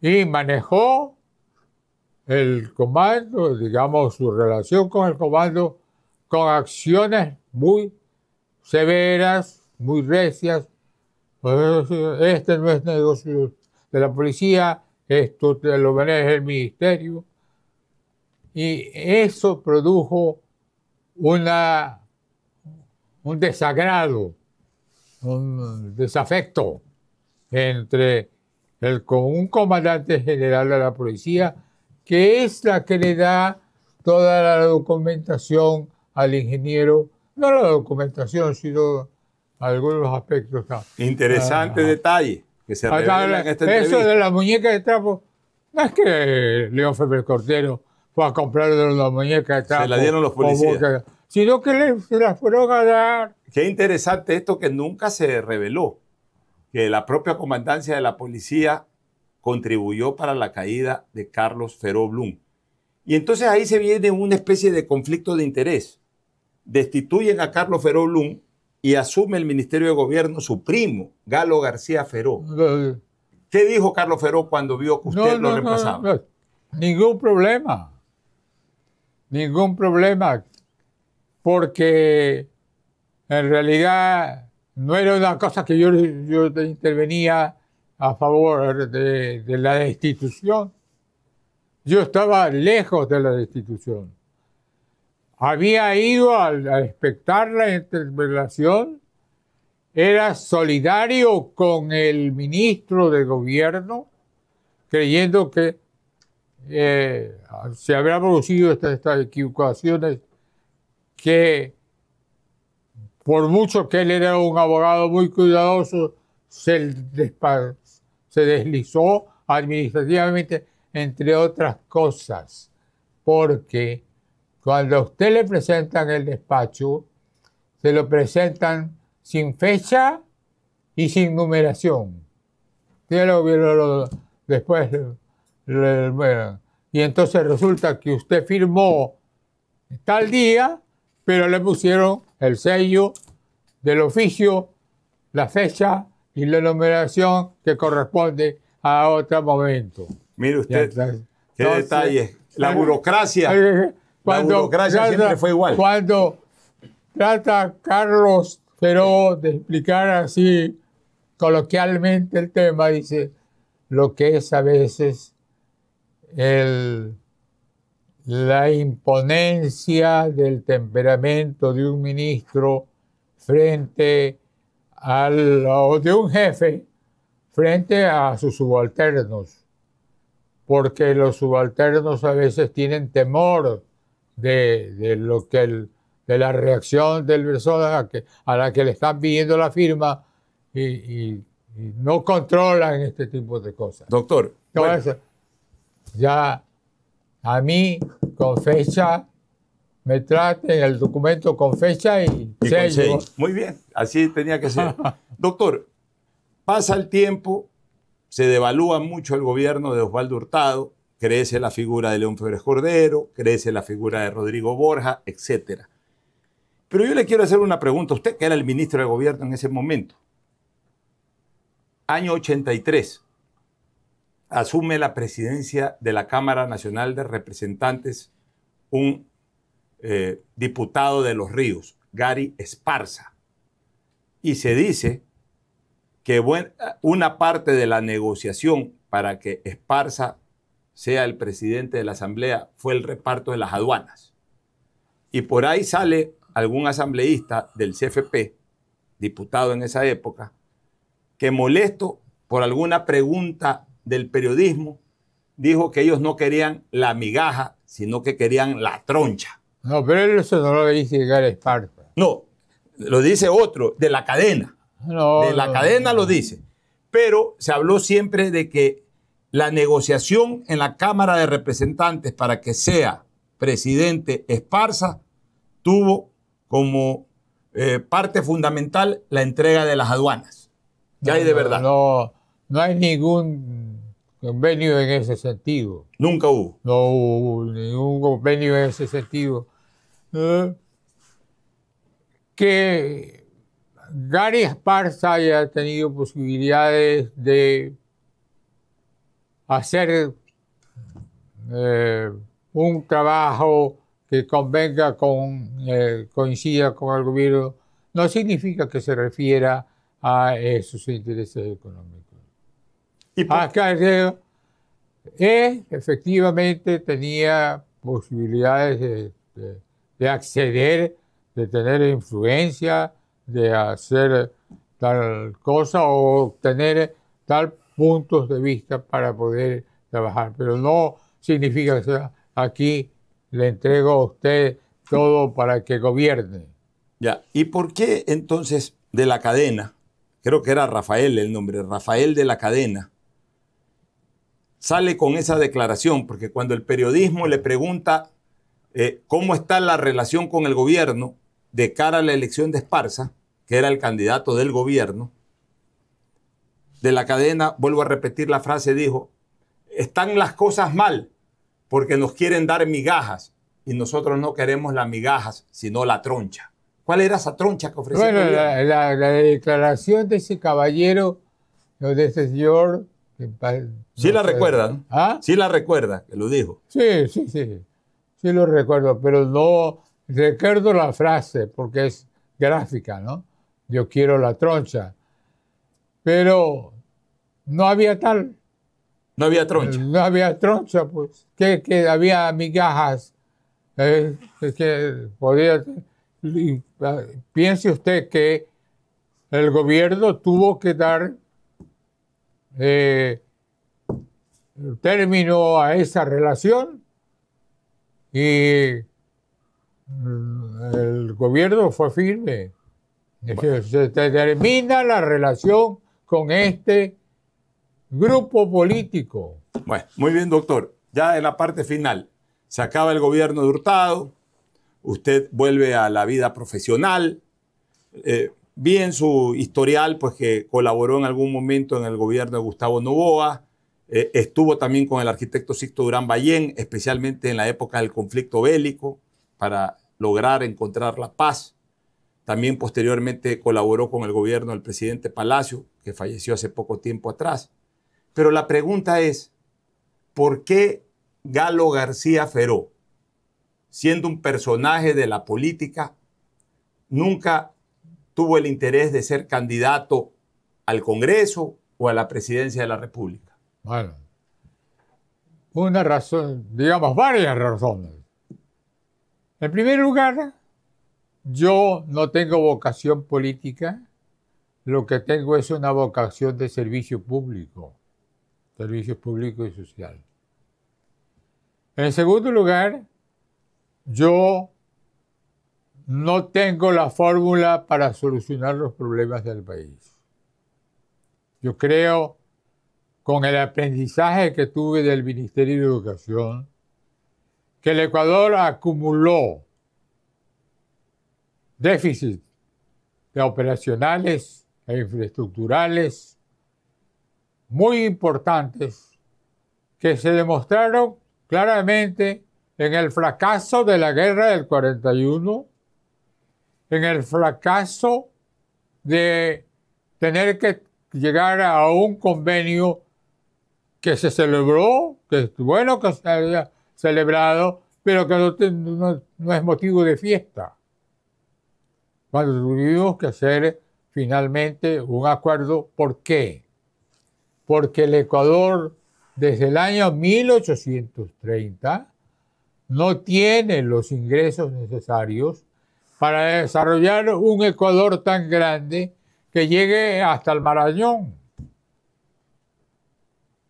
Y manejó el comando, digamos, su relación con el comando, con acciones muy severas, muy recias. Este no es negocio de la policía, esto lo maneja el ministerio. Y eso produjo un desagrado, un desafecto entre un comandante general de la policía, que es la que le da toda la documentación al ingeniero, no la documentación, sino algunos aspectos. Interesante detalle que se revela en esta entrevista. Eso de la muñeca de trapo, no es que León Febres Cordero fue a comprar la muñeca de trapo. Se la dieron los policías. Sino que se la fueron a dar. Qué interesante esto que nunca se reveló, que la propia comandancia de la policía contribuyó para la caída de Carlos Feró Blum. Y entonces ahí se viene una especie de conflicto de interés. Destituyen a Carlos Feró Blum y asume el Ministerio de Gobierno su primo, Galo García Feró. ¿Qué dijo Carlos Feró cuando vio que usted lo reemplazaba? Ningún problema. Ningún problema. Porque en realidad no era una cosa que yo intervenía a favor de la destitución. Yo estaba lejos de la destitución. Había ido a expectar la interpelación, era solidario con el ministro de gobierno, creyendo que se habrían producido estas equivocaciones, que por mucho que él era un abogado muy cuidadoso, se deslizó administrativamente, entre otras cosas, porque cuando a usted le presentan el despacho, se lo presentan sin fecha y sin numeración. Después, bueno, y entonces resulta que usted firmó tal día, pero le pusieron el sello del oficio, la fecha y la numeración que corresponde a otro momento. Mire usted, qué detalle. La burocracia. La burocracia siempre fue igual. Cuando trata Carlos Feró de explicar así coloquialmente el tema, dice lo que es a veces la imponencia del temperamento de un ministro frente o de un jefe frente a sus subalternos, porque los subalternos a veces tienen temor de la reacción del persona a la que le están pidiendo la firma y no controlan este tipo de cosas. Doctor, entonces, ya a mí con fecha me traten el documento con fecha y sello. Muy bien, así tenía que ser. Doctor, pasa el tiempo, se devalúa mucho el gobierno de Osvaldo Hurtado, crece la figura de León Febres Cordero, crece la figura de Rodrigo Borja, etc. Pero yo le quiero hacer una pregunta a usted, que era el ministro de gobierno en ese momento. Año 83, asume la presidencia de la Cámara Nacional de Representantes un diputado de Los Ríos, Gary Esparza. Y se dice que una parte de la negociación para que Esparza sea el presidente de la Asamblea fue el reparto de las aduanas. Y por ahí sale algún asambleísta del CFP, diputado en esa época, que molesto por alguna pregunta del periodismo, dijo que ellos no querían la migaja, sino que querían la troncha. No, pero eso no lo dice Gary Esparza. No, lo dice otro, de la cadena. De la cadena lo dice. Pero se habló siempre de que la negociación en la Cámara de Representantes para que sea presidente Esparza tuvo como parte fundamental la entrega de las aduanas. ¿Qué hay de verdad? No hay ningún convenio en ese sentido. Nunca hubo. No hubo ningún convenio en ese sentido. Que Gary Esparza haya tenido posibilidades de hacer un trabajo que convenga coincida con el gobierno, no significa que se refiera a esos intereses económicos. Efectivamente tenía posibilidades de acceder, de tener influencia, de hacer tal cosa o tener tal puntos de vista para poder trabajar. Pero no significa que aquí le entrego a usted todo para que gobierne. Ya. ¿Y por qué entonces de la cadena, creo que era Rafael el nombre, Rafael de la Cadena, sale con esa declaración? Porque cuando el periodismo le pregunta cómo está la relación con el gobierno de cara a la elección de Esparza, que era el candidato del gobierno, de la Cadena, vuelvo a repetir la frase, dijo, están las cosas mal, porque nos quieren dar migajas y nosotros no queremos las migajas, sino la troncha. ¿Cuál era esa troncha que ofrecía el Bueno, gobierno? la declaración de ese caballero, de ese señor... Sí la recuerda, ¿no? ¿Ah? Sí la recuerda, que lo dijo. Sí, sí, sí. Sí lo recuerdo, pero no recuerdo la frase porque es gráfica, ¿no? Yo quiero la troncha. Pero no había tal. No había troncha. No había troncha, pues. Que había migajas. Que podía... Piense usted que el gobierno tuvo que dar término a esa relación y el gobierno fue firme. Se termina la relación con este grupo político. Bueno, muy bien, doctor. Ya en la parte final, se acaba el gobierno de Hurtado, usted vuelve a la vida profesional. Vi en su historial pues, que colaboró en algún momento en el gobierno de Gustavo Noboa, estuvo también con el arquitecto Sixto Durán Ballén, especialmente en la época del conflicto bélico, para lograr encontrar la paz. También posteriormente colaboró con el gobierno del presidente Palacio, que falleció hace poco tiempo atrás. Pero la pregunta es, ¿por qué Galo García Feró, siendo un personaje de la política, nunca tuvo el interés de ser candidato al Congreso o a la presidencia de la República? Bueno, una razón, digamos, varias razones. En primer lugar, yo no tengo vocación política, lo que tengo es una vocación de servicio público y social. En segundo lugar, yo no tengo la fórmula para solucionar los problemas del país. Yo creo, con el aprendizaje que tuve del Ministerio de Educación, que el Ecuador acumuló déficits operacionales e infraestructurales muy importantes que se demostraron claramente en el fracaso de la guerra del 41, en el fracaso de tener que llegar a un convenio que se celebró, que es bueno que se haya celebrado, pero que no es motivo de fiesta. Cuando tuvimos que hacer finalmente un acuerdo, ¿por qué? Porque el Ecuador, desde el año 1830, no tiene los ingresos necesarios para desarrollar un Ecuador tan grande que llegue hasta el Marañón.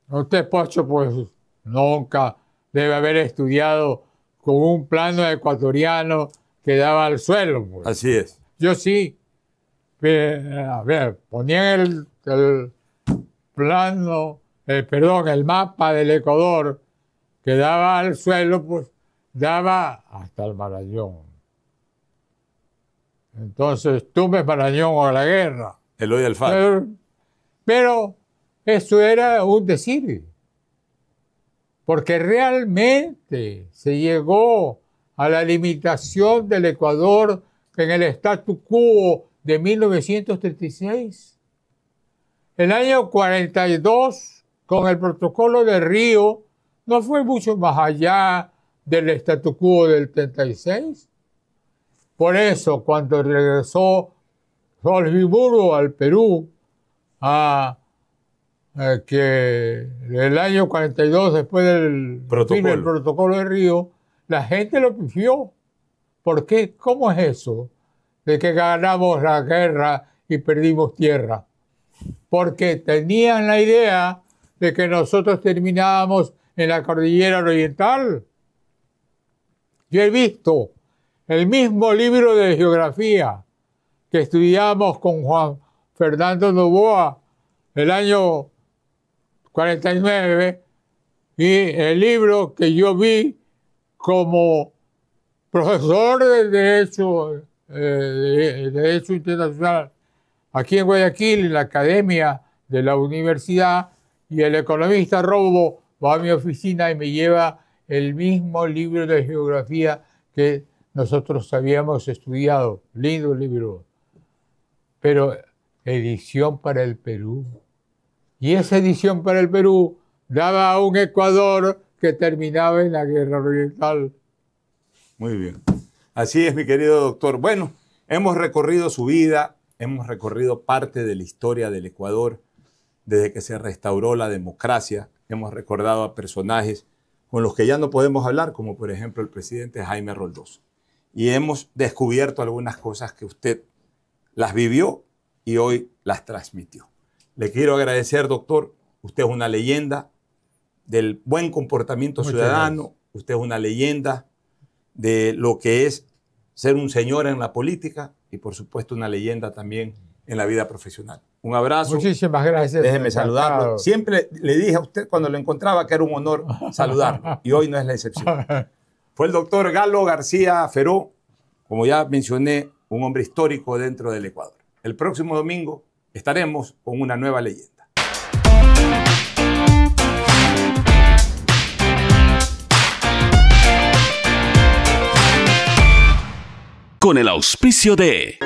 Usted, Pocho, pues nunca debe haber estudiado con un plano ecuatoriano que daba al suelo. Pues. Así es. Yo sí. A ver, ponían el plano, el mapa del Ecuador que daba al suelo, pues daba hasta el Marañón. Entonces, tumbes Marañón o la guerra. Eloy Alfaro. Pero eso era un decir. Porque realmente se llegó a la limitación del Ecuador en el statu quo de 1936. El año 42, con el protocolo de Río, no fue mucho más allá del statu quo del 36. Por eso, cuando regresó Solymuro al Perú, que el año 42, después del protocolo de Río, la gente lo pifió. ¿Por qué? ¿Cómo es eso de que ganamos la guerra y perdimos tierra? Porque tenían la idea de que nosotros terminábamos en la cordillera oriental. Yo he visto el mismo libro de geografía que estudiamos con Juan Fernando Noboa el año 49 y el libro que yo vi como profesor de Derecho Internacional aquí en Guayaquil, en la Academia de la Universidad, y el economista Robo va a mi oficina y me lleva el mismo libro de geografía que nosotros habíamos estudiado. Lindo libro. Pero edición para el Perú. Y esa edición para el Perú daba a un Ecuador que terminaba en la guerra oriental. Muy bien. Así es, mi querido doctor. Bueno, hemos recorrido su vida, hemos recorrido parte de la historia del Ecuador desde que se restauró la democracia. Hemos recordado a personajes con los que ya no podemos hablar, como por ejemplo el presidente Jaime Roldós. Y hemos descubierto algunas cosas que usted las vivió y hoy las transmitió. Le quiero agradecer, doctor. Usted es una leyenda del buen comportamiento ciudadano. Usted es una leyenda de lo que es ser un señor en la política y, por supuesto, una leyenda también en la vida profesional. Un abrazo. Muchísimas gracias. Déjeme saludarlo. Siempre le dije a usted cuando lo encontraba que era un honor saludarlo y hoy no es la excepción. Fue el doctor Galo García Feró, como ya mencioné, un hombre histórico dentro del Ecuador. El próximo domingo estaremos con una nueva leyenda. Con el auspicio de